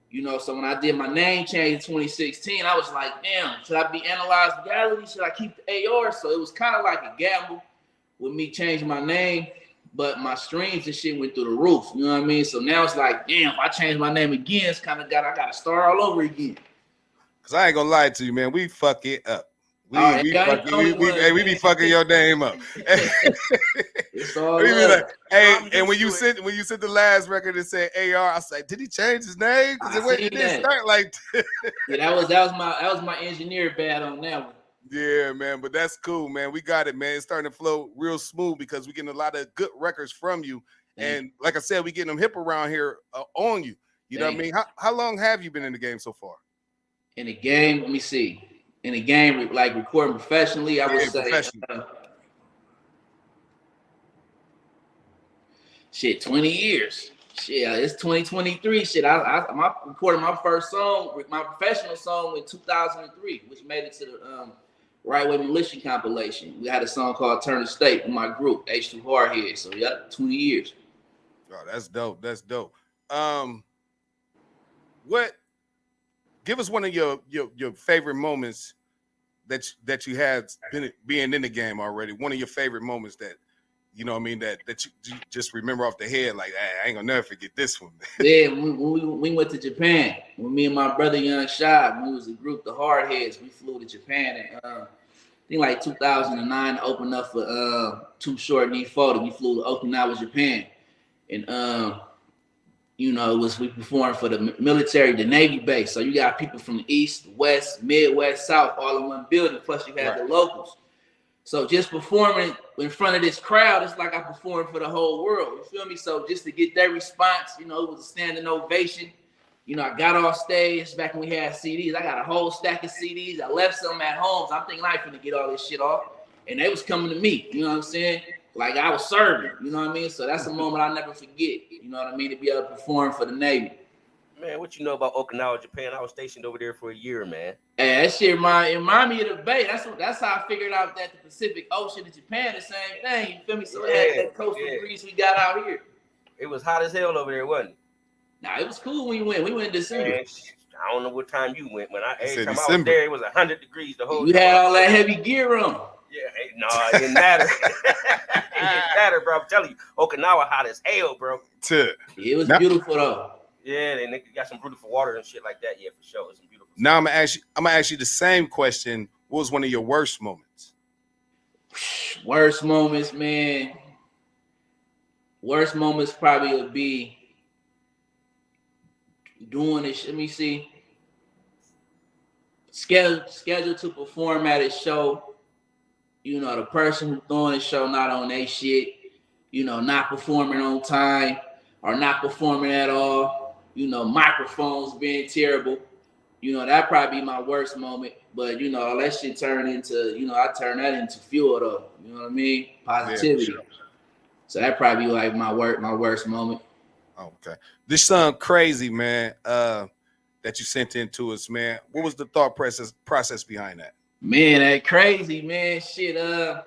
[SPEAKER 14] You know, so when I did my name change in 2016, I was like, damn, should I be analyzed reality? Should I keep the AR? So it was kind of like a gamble with me changing my name, but my streams and shit went through the roof. You know what I mean? So now it's like, damn, if I change my name again, it's kind of I got to start all over again.
[SPEAKER 1] Cause I ain't gonna lie to you, man. We fuck it up. We be fucking your name up.
[SPEAKER 14] It's all
[SPEAKER 1] like, hey, and when you said the last record and said AR, I said, did he change his name? Because it didn't start like
[SPEAKER 14] yeah, that was my engineer bad on that one.
[SPEAKER 1] Yeah, man, but that's cool, man. We got it, man. It's starting to flow real smooth because we're getting a lot of good records from you. And like I said, we getting them hip around here on you. You know what I mean? How long have you been in the game so far?
[SPEAKER 14] In the game, let me see. In the game, like recording professionally, I would say 20 years. Shit, it's 2023. Shit, I recorded my first song, my professional song in 2003, which made it to the Right Way Militia compilation. We had a song called Turn the State with my group, H2 Hardheads. So yeah, 20 years.
[SPEAKER 1] Oh, that's dope. That's dope. Give us one of your favorite moments that you had being in the game already. One of your favorite moments that, you know what I mean, that you just remember off the head, like, hey, I ain't gonna never forget this one.
[SPEAKER 14] Yeah, when we went to Japan, when me and my brother Young Shad, we was a group, the Hardheads, we flew to Japan, and I think like 2009 opened up for Too Short Need Photo. We flew to Okinawa, Japan, and you know, we performed for the military, the Navy base. So you got people from the East, West, Midwest, South, all in one building. Plus you had the locals. So just performing in front of this crowd, it's like I performed for the whole world. You feel me? So just to get that response, you know, it was a standing ovation. You know, I got off stage back when we had CDs. I got a whole stack of CDs. I left some at home. So I'm thinking I ain't finna get all this shit off. And they was coming to me. You know what I'm saying? Like I was serving, you know what I mean? So that's a moment I'll never forget, you know what I mean, to be able to perform for the Navy.
[SPEAKER 15] Man, what you know about Okinawa, Japan? I was stationed over there for a year, man.
[SPEAKER 14] Hey, that shit remind me of the Bay. That's how I figured out that the Pacific Ocean and Japan the same thing, you feel me? So it had that coastal breeze we got out here.
[SPEAKER 15] It was hot as hell over there, wasn't it?
[SPEAKER 14] Nah, it was cool when you went. We went in December. Man,
[SPEAKER 15] I don't know what time you went. Every time I was there, it was 100 degrees the whole time.
[SPEAKER 14] You had all that heavy gear on.
[SPEAKER 15] Yeah, hey, no, it didn't matter. It didn't matter, bro. I'm telling you, Okinawa hot as hell, bro.
[SPEAKER 14] It was beautiful though.
[SPEAKER 15] Yeah, they got some beautiful water and shit like that. Yeah, for sure. It's beautiful.
[SPEAKER 1] Now I'm gonna ask you the same question. What was one of your worst moments?
[SPEAKER 14] Worst moments, man. Worst moments probably would be doing this. Let me see. Scheduled to perform at a show. You know, the person who's doing the show not on their shit, you know, not performing on time or not performing at all, you know, microphones being terrible. You know, that'd probably be my worst moment. But, you know, all that shit turned into, you know, I turn that into fuel though. You know what I mean? Positivity. Yeah, sure. So that'd probably be like my worst moment.
[SPEAKER 1] Okay. This sound crazy, man, that you sent in to us, man. What was the thought process behind that?
[SPEAKER 14] Man, that crazy, man. Shit, I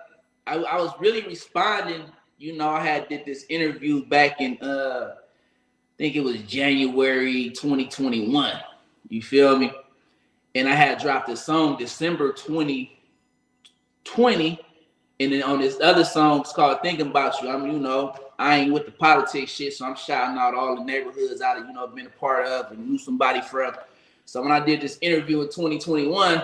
[SPEAKER 14] was really responding. You know, I did this interview back in, I think it was January 2021. You feel me? And I had dropped a song December 2020. And then on this other song, it's called Thinking About You. You know, I ain't with the politics shit, so I'm shouting out all the neighborhoods I've been a part of and knew somebody from. So when I did this interview in 2021,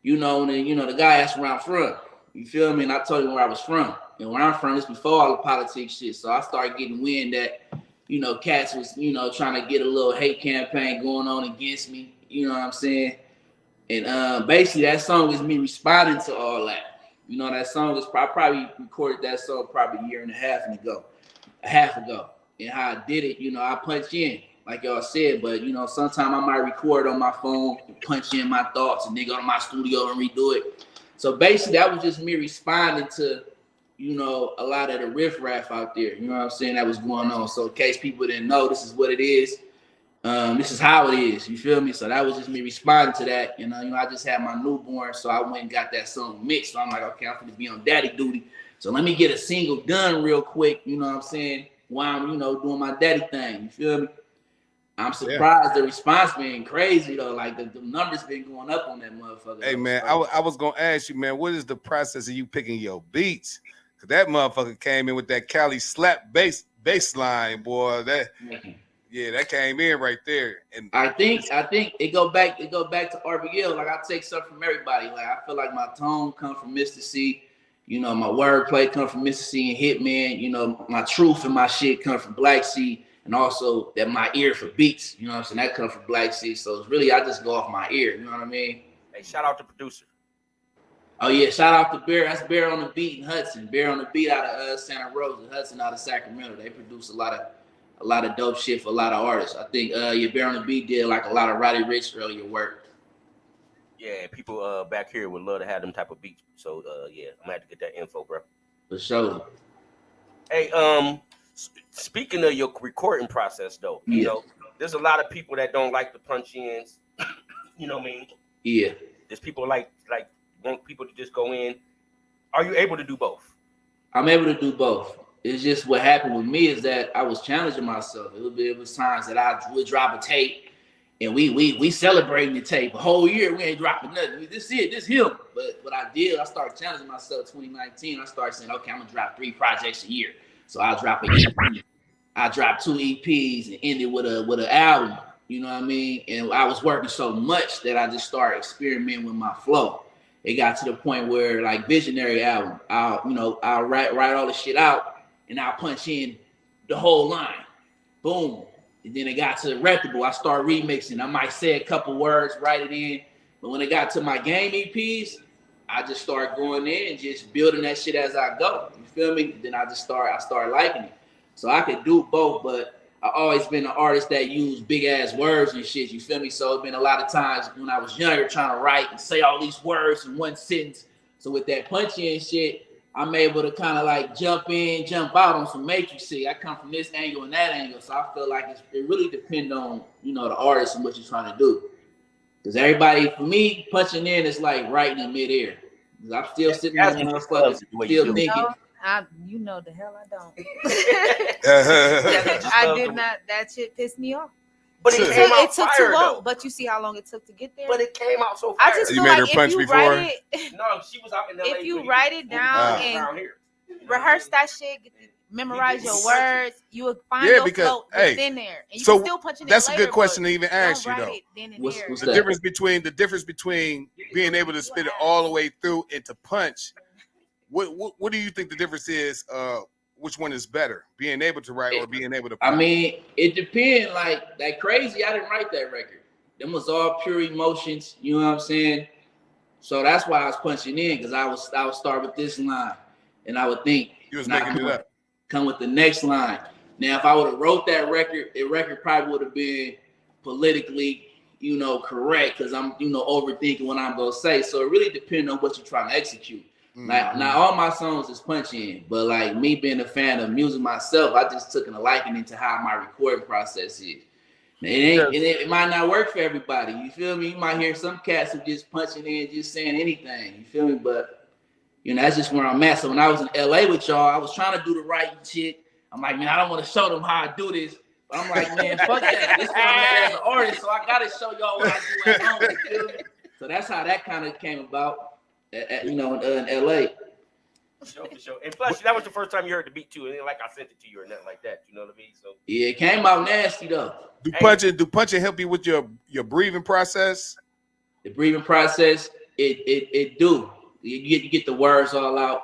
[SPEAKER 14] you know, and then, you know, the guy asked where I'm from. You feel me? And I told him where I was from. And where I'm from is before all the politics shit. So I started getting wind that, you know, cats was, you know, trying to get a little hate campaign going on against me. You know what I'm saying? And basically that song was me responding to all that. You know, that song was, I probably recorded that song probably a year and a half ago. And how I did it, you know, I punched in, like y'all said, but, you know, sometimes I might record on my phone, punch in my thoughts, and then go to my studio and redo it. So basically, that was just me responding to, you know, a lot of the riffraff out there, you know what I'm saying, that was going on. So in case people didn't know, this is what it is. This is how it is, you feel me? So that was just me responding to that. And, you know, I just had my newborn, so I went and got that song mixed. So I'm like, okay, I'm going to be on daddy duty. So let me get a single done real quick, you know what I'm saying, while I'm, you know, doing my daddy thing, you feel me? I'm surprised the response been crazy, though. Like, the numbers been going up on that motherfucker.
[SPEAKER 1] Hey, man, I was going to ask you, man, what is the process of you picking your beats? Because that motherfucker came in with that Cali slap bass line, boy. Yeah, that came in right there. And
[SPEAKER 14] I think it go back to RBL. Like, I take stuff from everybody. Like, I feel like my tone come from Mr. C. You know, my wordplay come from Mr. C and Hitman. You know, my truth and my shit come from Black C. And also that my ear for beats, you know what I'm saying? That comes from Black C. So it's really, I just go off my ear, you know what I mean?
[SPEAKER 15] Hey, shout out to producer.
[SPEAKER 14] Oh yeah, shout out to Bear. That's Bear on the beat and Hudson. Bear on the beat out of Santa Rosa, Hudson out of Sacramento. They produce a lot of dope shit for a lot of artists. I think Bear on the beat did like a lot of Roddy Ricch earlier work.
[SPEAKER 15] Yeah, people back here would love to have them type of beats. So yeah, I'm gonna have to get that info, bro.
[SPEAKER 14] For sure.
[SPEAKER 15] Hey, speaking of your recording process, though, you know, there's a lot of people that don't like the punch ins. You know what I mean?
[SPEAKER 14] Yeah.
[SPEAKER 15] There's people like want people to just go in. Are you able to do both?
[SPEAKER 14] I'm able to do both. It's just what happened with me is that I was challenging myself. It was times that I would drop a tape, and we celebrating the tape. A whole year we ain't dropping nothing. This him. But what I did, I started challenging myself. 2019, I started saying, okay, I'm gonna drop 3 projects a year. So I'll drop an EP. I dropped 2 EPs and ended with an album. You know what I mean? And I was working so much that I just started experimenting with my flow. It got to the point where, like, Visionary album, I'll write all the shit out and I'll punch in the whole line. Boom. And then it got to Reputable. I start remixing. I might say a couple words, write it in. But when it got to my game EPs, I just started going in and just building that shit as I go. You feel me? Then I started liking it. So I could do both, but I always been an artist that used big ass words and shit. You feel me? So it's been a lot of times when I was younger trying to write and say all these words in one sentence. So with that punch in shit, I'm able to kind of like jump in, jump out on some matrix shit. I come from this angle and that angle. So I feel like it really depends on, you know, the artist and what you're trying to do. Because everybody, for me, punching in is like writing in midair. I'm still sitting there, motherfuckers, still thinking.
[SPEAKER 8] You know the hell I don't. I did not. That shit pissed me off.
[SPEAKER 15] But it came out
[SPEAKER 8] took
[SPEAKER 15] fire,
[SPEAKER 8] too long.
[SPEAKER 15] though.
[SPEAKER 8] But you see how long it took to get there.
[SPEAKER 15] But it came out so fire.
[SPEAKER 8] I just
[SPEAKER 1] You
[SPEAKER 8] feel
[SPEAKER 1] made
[SPEAKER 8] like
[SPEAKER 1] her
[SPEAKER 8] if
[SPEAKER 1] punch
[SPEAKER 8] you
[SPEAKER 1] before?
[SPEAKER 8] write it,
[SPEAKER 15] No, she was out in LA.
[SPEAKER 8] if you write it down and rehearse that shit, memorize your words, you will find your flow within there, and you can still punch it in.
[SPEAKER 1] That's
[SPEAKER 8] later,
[SPEAKER 1] a good question
[SPEAKER 8] but
[SPEAKER 1] to even ask you,
[SPEAKER 8] don't
[SPEAKER 1] though.
[SPEAKER 8] write it then and
[SPEAKER 14] What's
[SPEAKER 8] there.
[SPEAKER 14] that?
[SPEAKER 1] The difference between being able to spit it all the way through and to punch. What do you think the difference is? Which one is better, being able to write or being able to punch?
[SPEAKER 14] I mean, it depends. Like that Crazy, I didn't write that record. Them was all pure emotions. You know what I'm saying? So that's why I was punching in, because I would start with this line, and I would think
[SPEAKER 1] You was making it up.
[SPEAKER 14] Come with the next line. Now, if I would have wrote that record, the record probably would have been politically, you know, correct, because I'm, you know, overthinking what I'm gonna say. So it really depends on what you're trying to execute. Now all my songs is punching, but like me being a fan of music myself, I just took a liking into how my recording process is. It might not work for everybody. You feel me? You might hear some cats who just punching in, just saying anything. You feel me? But you know, that's just where I'm at. So when I was in LA with y'all, I was trying to do the writing shit. I'm like, man, I don't want to show them how I do this. But I'm like, man, fuck that. This is what I'm at as an artist, so I gotta show y'all what I do at home. You feel me? So that's how that kind of came about. You know, in LA.
[SPEAKER 15] For sure. And plus, that was the first time you heard the beat too. It ain't like I sent it to you or nothing like that. You know what I mean? So
[SPEAKER 14] yeah, it came out nasty though.
[SPEAKER 1] Do punching help you with your breathing process?
[SPEAKER 14] The breathing process, it do. You get the words all out.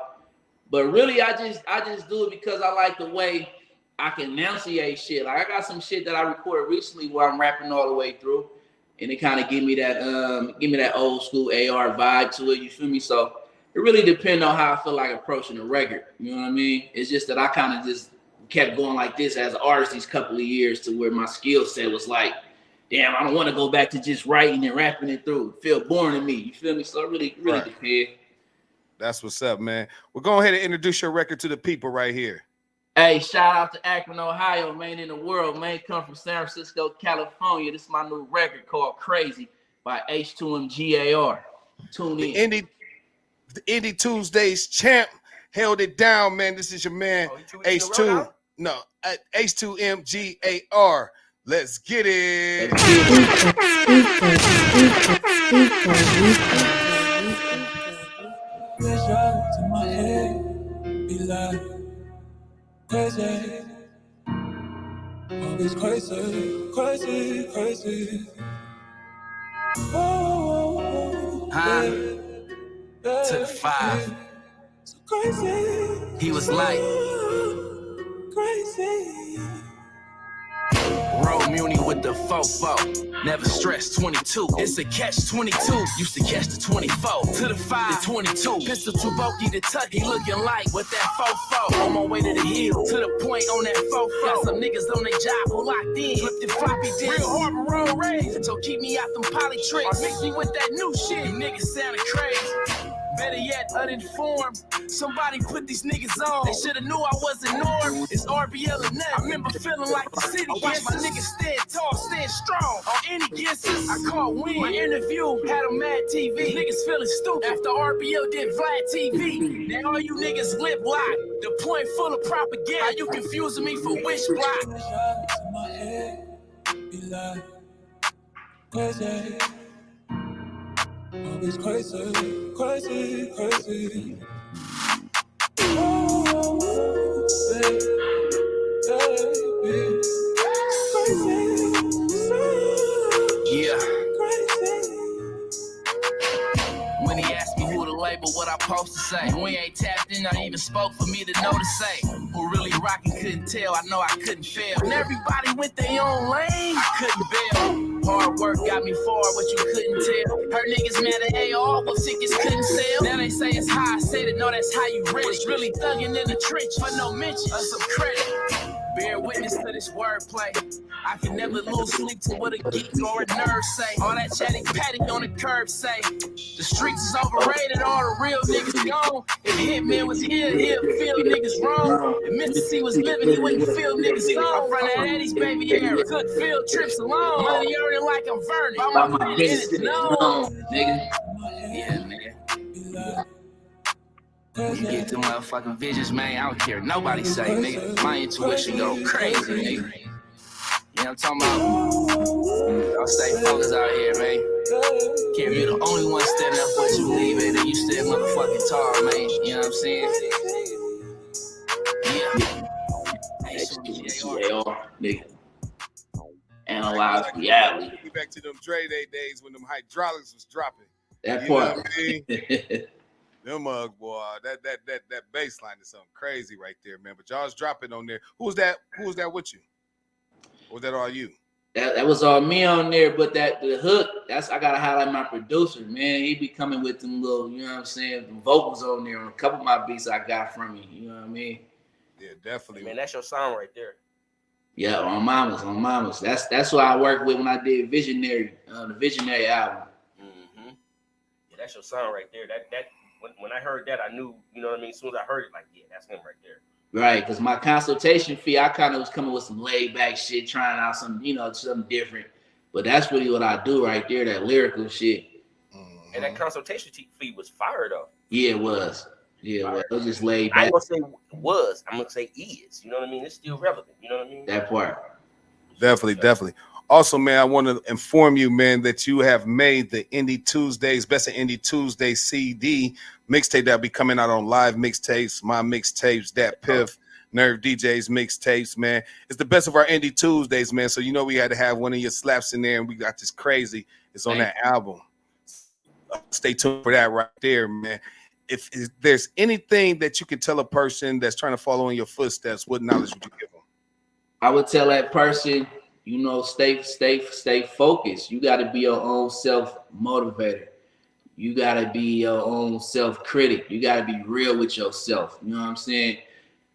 [SPEAKER 14] But really, I just do it because I like the way I can enunciate shit. Like I got some shit that I recorded recently where I'm rapping all the way through, and it kind of give me that old school AR vibe to it. You feel me? So it really depends on how I feel like approaching the record. You know what I mean? It's just that I kind of just kept going like this as an artist these couple of years to where my skill set was like, damn, I don't want to go back to just writing and rapping it through. It feel boring to me. You feel me? So it really depends.
[SPEAKER 1] That's what's up, man. We'll go ahead and introduce your record to the people right here.
[SPEAKER 14] Hey, shout out to Akron, Ohio, man, in the world, man. Come from San Francisco, California. This is my new record called Crazy by H2MGAR. Tune in.
[SPEAKER 1] The Indie Tuesdays champ held it down, man. This is your man, H2. No, H2MGAR. Let's get it.
[SPEAKER 16] To my head, be like crazy, always crazy, crazy, crazy. Oh,
[SPEAKER 17] to the 5.
[SPEAKER 16] so crazy.
[SPEAKER 17] He was like
[SPEAKER 16] crazy.
[SPEAKER 17] Roll Muni with the 4-4. Never stress 22. It's a catch 22. Used to catch the 24. To the 5, the 22. Pistol too bulky to tuck. He looking like with that 4-4. On my way to the hill. To the point on that 4-4. Got some niggas on their job who locked in. Flipped the floppy disk. Real Harbor Road raised. So keep me out them poly tricks. Or mix me with that new shit. You niggas sounding crazy. Better yet, uninformed. Somebody put these niggas on. They shoulda knew I wasn't norm. It's RBL and nothing. I remember feeling like the city. I watch my niggas stand tall, stand strong. On any guesses, I caught wind. My interview had them mad TV. Niggas feeling stupid after RBL did Vlad TV. Now all you niggas lip lock. The point full of propaganda. How you confusing me for which block?
[SPEAKER 16] To my head, be like crazy. Always crazy, crazy, crazy. Oh, baby,
[SPEAKER 17] Yeah.
[SPEAKER 16] crazy.
[SPEAKER 17] When he asked me who the label, what I supposed to say. We ain't tapped in, not even spoke for me to know to say. Who really rockin' couldn't tell, I know I couldn't fail. And everybody went their own lane, I couldn't bail. Hard work got me far, what you couldn't tell. Heard niggas mad at AR, but tickets couldn't sell. Now they say it's how I said it, no, that's how you read it. Really thuggin' in the trench for no mention of some credit. Bear witness to this wordplay. I can never lose sleep to what a geek or a nerd say. All that chatty patty on the curb say. The streets is overrated, all the real niggas gone. If Hitman was here, he'd feel niggas wrong. If Mr. C was living, he wouldn't feel niggas gone. Front of Eddie's baby era, could field trips alone. Money earning like I'm Vernon. By my business is known, nigga. Yeah, nigga. When you get to motherfucking visions, man, I don't care nobody say, nigga. My intuition go crazy, nigga. You know what I'm talking about? I'll stay focused out here, man. Care if you're the only one standing up what you leave it, and you still motherfucking tall, man. You know what I'm saying?
[SPEAKER 14] Yeah. Nigga. Analyze reality.
[SPEAKER 1] Get back to them Dre Day days when them hydraulics was dropping.
[SPEAKER 14] That
[SPEAKER 1] you
[SPEAKER 14] part.
[SPEAKER 1] Know what I mean? Them mug boy, that bass line is something crazy right there, man. But y'all's dropping on there. Who was that with you? Or was that all you?
[SPEAKER 14] That was all me on there, but the hook, I gotta highlight my producer, man. He be coming with them little, you know what I'm saying, the vocals on there on a couple of my beats I got from him, you know what I mean?
[SPEAKER 1] Yeah, definitely.
[SPEAKER 15] Man, that's your sound right there.
[SPEAKER 14] Yeah, on Mamas. That's what I worked with when I did Visionary, the Visionary album.
[SPEAKER 15] Mm-hmm. Yeah, that's your sound right there. That when I heard that, I knew, you know what I mean? As soon as I heard it, like, yeah, that's him right there.
[SPEAKER 14] Right, because my consultation fee, I kind of was coming with some laid back shit, trying out some, something different. But that's really what I do right there, that lyrical shit.
[SPEAKER 15] And that consultation fee was fire though.
[SPEAKER 14] Yeah, it was. Yeah, it was just laid back.
[SPEAKER 15] I ain't gonna say was, I'm gonna say is. You know what I mean? It's still relevant. You know what I mean?
[SPEAKER 14] That part.
[SPEAKER 1] Definitely. Also, man, I want to inform you, man, that you have made the Indie Tuesdays, Best of Indie Tuesday CD mixtape that'll be coming out on Live Mixtapes, My Mixtapes, Dat Piff, Nerve DJs mixtapes, man. It's the best of our Indie Tuesdays, man. So you know we had to have one of your slaps in there, and we got this crazy. It's on that album. Stay tuned for that right there, man. If there's anything that you can tell a person that's trying to follow in your footsteps, what knowledge would you give them?
[SPEAKER 14] I would tell that person, you know, stay focused. You got to be your own self-motivator. You got to be your own self-critic. You got to be real with yourself. You know what I'm saying?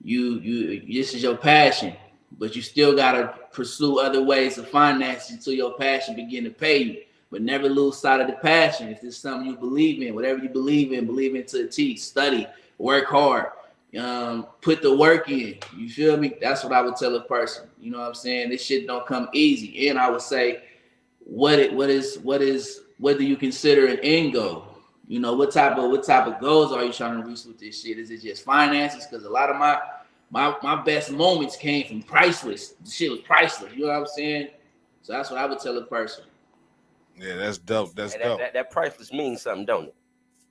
[SPEAKER 14] You this is your passion, but you still got to pursue other ways of financing until your passion begin to pay you. But never lose sight of the passion. If it's something you believe in, whatever you believe in to a T. Study, work hard, put the work in. You feel me? That's what I would tell a person. You know what I'm saying? This shit don't come easy. And I would say, what do you consider an end goal? You know, what type of goals are you trying to reach with this shit? Is it just finances? Because a lot of my best moments came from priceless. The shit was priceless. You know what I'm saying? So that's what I would tell a person.
[SPEAKER 1] Yeah, that's dope. That's dope.
[SPEAKER 15] That priceless means something, don't it?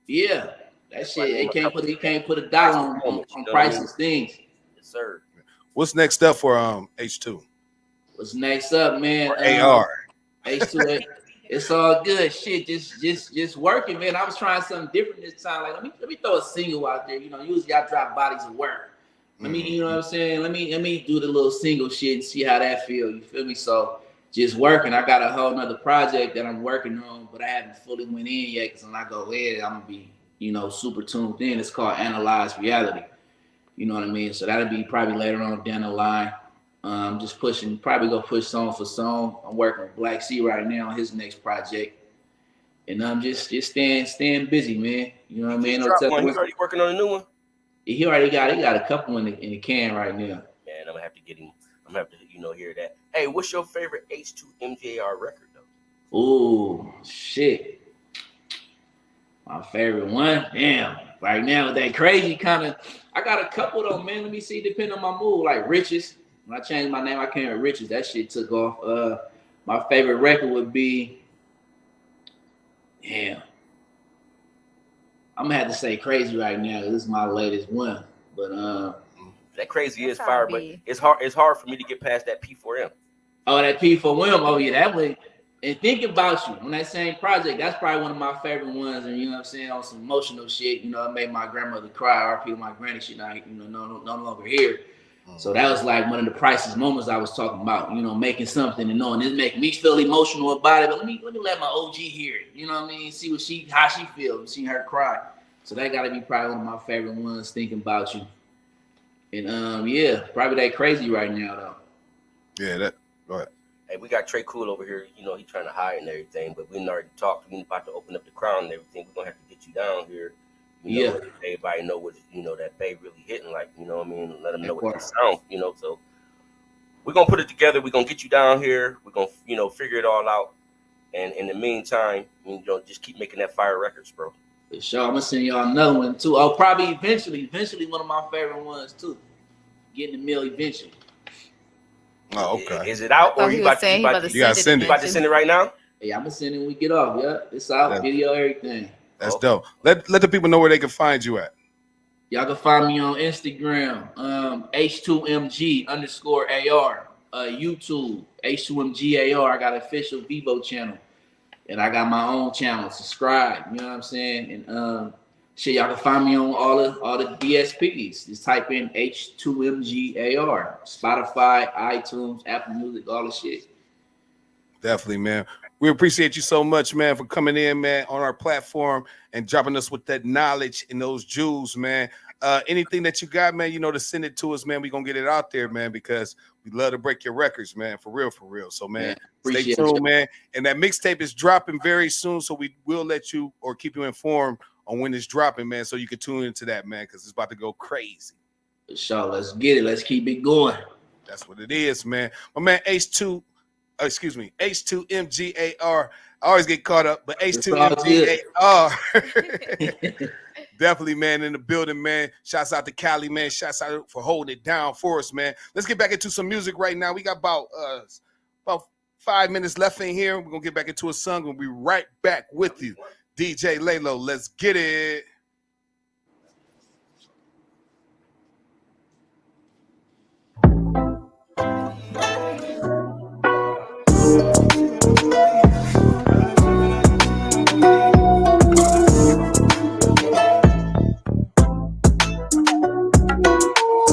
[SPEAKER 14] Yeah, that shit. It can't put a dollar on priceless things.
[SPEAKER 15] Yes, sir.
[SPEAKER 1] What's next up for H2?
[SPEAKER 14] What's next up, man?
[SPEAKER 1] AR.
[SPEAKER 14] H2. It's all good. Shit, just working, man. I was trying something different this time. Like, let me throw a single out there. You know, usually I drop bodies of work. Let me, you know what I'm saying? Let me do the little single shit and see how that feel. You feel me? So just working. I got a whole nother project that I'm working on, but I haven't fully went in yet. Because when I go in, I'm gonna be, you know, super tuned in. It's called Analyze Reality. You know what I mean? So that'll be probably later on down the line. Just pushing, probably go push song for song. I'm working with Black Sea right now on his next project. And I'm just staying busy, man. You know what I mean?
[SPEAKER 15] He's already working on a new one?
[SPEAKER 14] He already got a couple in the can right now.
[SPEAKER 15] Man, I'm gonna have to get him. I'm gonna have to, hear that. Hey, what's your favorite H2 MJR record though?
[SPEAKER 14] Ooh, shit. My favorite one? Damn. Right now with that crazy kind of, I got a couple though, man. Let me see, depending on my mood. Like Riches. When I changed my name, I came with Riches. That shit took off. My favorite record would be, damn. I'm gonna have to say Crazy right now. This is my latest one. But
[SPEAKER 15] that Crazy is fire, but it's hard for me to get past that P4M.
[SPEAKER 14] Oh, that P4M. Oh yeah, that one. And think about you on that same project. That's probably one of my favorite ones. And you know what I'm saying, on some emotional shit. You know, it made my grandmother cry. RP my granny, she not, no longer here. So that was like one of the priceless moments I was talking about. You know, making something and knowing this making me feel emotional about it. But let me let my OG hear it. You know what I mean? See how she feels. See her cry. So that got to be probably one of my favorite ones. Thinking about you. And yeah, probably that Crazy right now though.
[SPEAKER 1] Yeah, go ahead.
[SPEAKER 15] Hey, we got Trey Cool over here. You know, he's trying to hide and everything, but we already talked. We about to open up the crown and everything. We're gonna have to get you down here. You know, everybody know what that Bay really hitting like. You know what I mean? Let them know what it sounds. You know, so we're gonna put it together. We're gonna get you down here. We're gonna figure it all out. And in the meantime, just keep making that fire records, bro.
[SPEAKER 14] For sure. I'm gonna send y'all another one too. Oh, probably eventually one of my favorite ones too. Getting the mill eventually.
[SPEAKER 1] Oh, okay.
[SPEAKER 15] Is it out or you about to send it right now?
[SPEAKER 14] Yeah, I'm gonna send it when we get off. Yeah, it's out. Video, everything.
[SPEAKER 1] That's dope. Let the people know where they can find you at.
[SPEAKER 14] Y'all can find me on Instagram, H2MG_AR, YouTube, H2MGAR. I got an official Vivo channel, and I got my own channel. Subscribe, you know what I'm saying? And shit, y'all can find me on all the DSPs. Just type in H2MGAR, Spotify, iTunes, Apple Music, all the shit.
[SPEAKER 1] Definitely, man. We appreciate you so much, man, for coming in, man, on our platform and dropping us with that knowledge and those jewels, man. Anything that you got, man, to send it to us, man. We're going to get it out there, man, because we love to break your records, man, for real. So, man, stay tuned, man. And that mixtape is dropping very soon, so we will let you or keep you informed on when it's dropping, man, so you can tune into that, man, because it's about to go crazy.
[SPEAKER 14] For sure. Let's get it. Let's keep it going.
[SPEAKER 1] That's what it is, man. My man, H2MGAR. I always get caught up, but H2MGAR. Definitely, man, in the building, man. Shouts out to Cali, man. Shouts out for holding it down for us, man. Let's get back into some music right now. We got about 5 minutes left in here. We're going to get back into a song. We'll be right back with you. DJ Laylo, let's get it.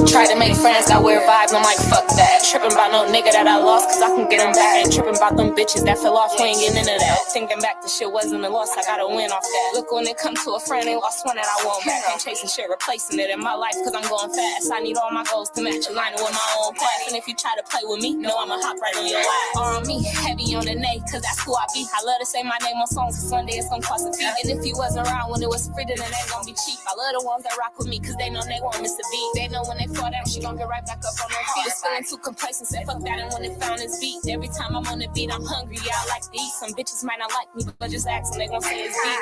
[SPEAKER 3] Try to make friends, got weird vibes, I'm like, fuck that. Tripping about no nigga that I lost, cause I can get him back. Ain't tripping about them bitches that fell off, we ain't getting into that. Thinking back, the shit wasn't a loss, I gotta win off that. Look, when it comes to a friend, they lost one that I want back. Ain't chasing shit, replacing it in my life, cause I'm going fast. I need all my goals to match, aligning with my own path. And if you try to play with me, know I'ma hop right on your ass. Or on me, heavy on the name, cause that's who I be. I love to say my name on songs, cause Sunday it's gonna cost a fee. And if you wasn't around when it was free, then it ain't gonna be cheap. I love the ones that rock with me, cause they know they won't miss a beat. They know when they fall down, she gon' get right back up on her feet. It's feeling too complacent, said fuck that, and when it found his beat. Every time I'm on the beat, I'm hungry, yeah, I like to eat. Some bitches might not like me, but just ask them, they gon' say it's beat.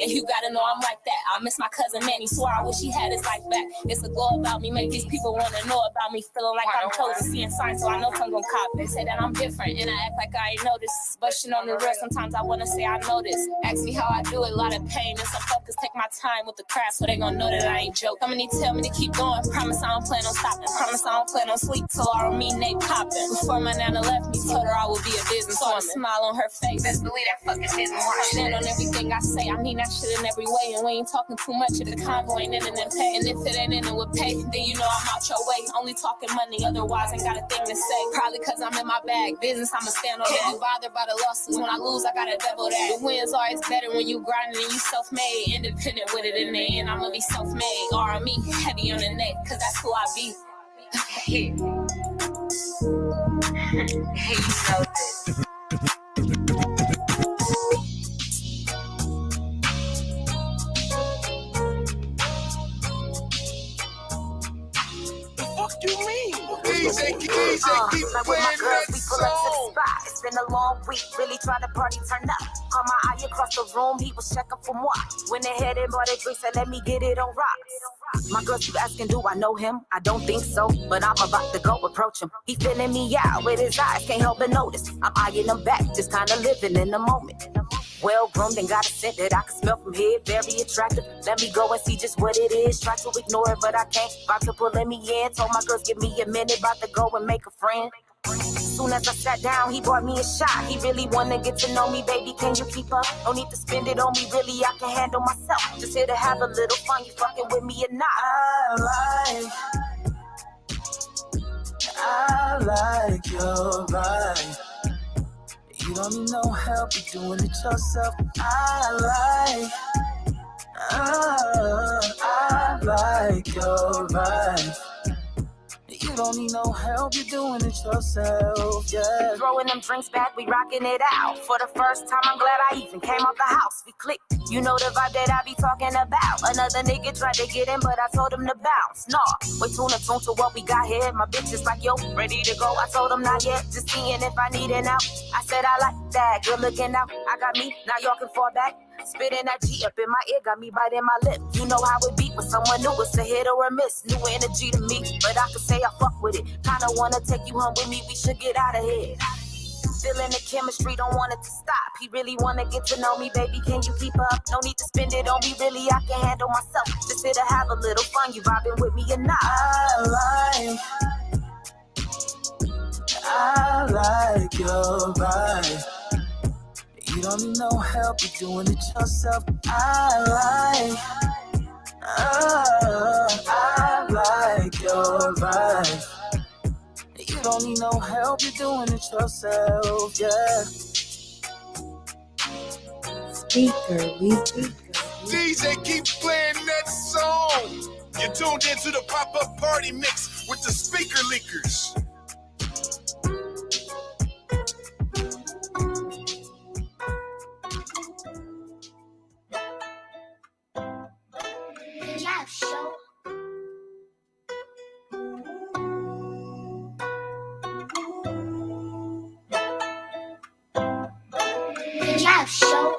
[SPEAKER 3] And you gotta know I'm like that. I miss my cousin Manny, swore I wish he had his life back. It's a glow about me, make these people wanna know about me. Feeling like I'm chosen, seeing signs, so I know I'm gon' cop. They say that I'm different, and I act like I ain't noticed. But shit on the real, sometimes I wanna say I know this. Ask me how I do it, a lot of pain and some focus. Take my time with the craft, so they gon' know that I ain't joke. Somebody tell me to keep going, promise I don't plan on stopping. Promise I don't plan on sleep, so I don't mean they poppin'. Before my nana left me, told her I would be a business woman. Smile on her face, best believe that fucking didn't work. Stand on everything I say, I mean that shit in every way. And we ain't talking too much, if the convo ain't in it and pay. And if it ain't in it with pay, then you know I'm out your way. Only talking money, otherwise ain't got a thing to say. Probably cause I'm in my bag, business I'ma stand on that. Can't be bothered by the losses, when I lose I gotta double that. The win's always better when you grinding and you self-made. Independent with it in the end, I'ma be self-made. R.M.E. heavy on the neck, cause that's who I be. Hey, you know this.
[SPEAKER 6] Fuck you mean?
[SPEAKER 1] Easy, keep playing that song.
[SPEAKER 9] It's been a long week, really trying to party turn up. Caught my eye across the room, he was checking for moi. Went ahead and bought a drink, said let me get it on rocks. My girl keep asking, do I know him? I don't think so, but I'm about to go approach him. He feeling me out with his eyes, can't help but notice. I'm eyeing him back, just kinda living in the moment. Well groomed and got a scent that I can smell from here, very attractive. Let me go and see just what it is. Try to ignore it, but I can't. About to pulling me in, told my girls give me a minute, about to go and make a friend. Soon as I sat down, he brought me a shot. He really wanna get to know me, baby, can you keep up? No need to spend it on me, really, I can handle myself. Just here to have a little fun, you fucking with me or not.
[SPEAKER 16] I like your vibe. You don't need no help, you're doing it yourself. I like your vibe. You don't need no help, you're doing it yourself, yeah.
[SPEAKER 9] Throwing them drinks back, we rocking it out. For the first time, I'm glad I even came out the house. We clicked, you know the vibe that I be talking about. Another nigga tried to get in, but I told him to bounce. Nah, way tune to what we got here. My bitch is like, yo, ready to go. I told him not yet, just seeing if I need it out. I said I like that, good looking out. I got me, now y'all can fall back. Spitting that G up in my ear, got me biting my lip. You know how it be with someone new, it's a hit or a miss. New energy to me, but I could say I fuck with it. Kinda wanna take you home with me, we should get out of here. Feeling the chemistry, don't want it to stop. He really wanna get to know me, baby, can you keep up? No need to spend it on me, really, I can handle myself. Just here to have a little fun, you vibing with me or not.
[SPEAKER 16] I like your vibe. You don't need no help, you're doing it yourself. I like your vibe. You don't need no help, you're doing it yourself, yeah.
[SPEAKER 1] Speaker. DJ, keep playing that song. You're tuned into the pop-up party mix with the speaker leakers.
[SPEAKER 4] Show.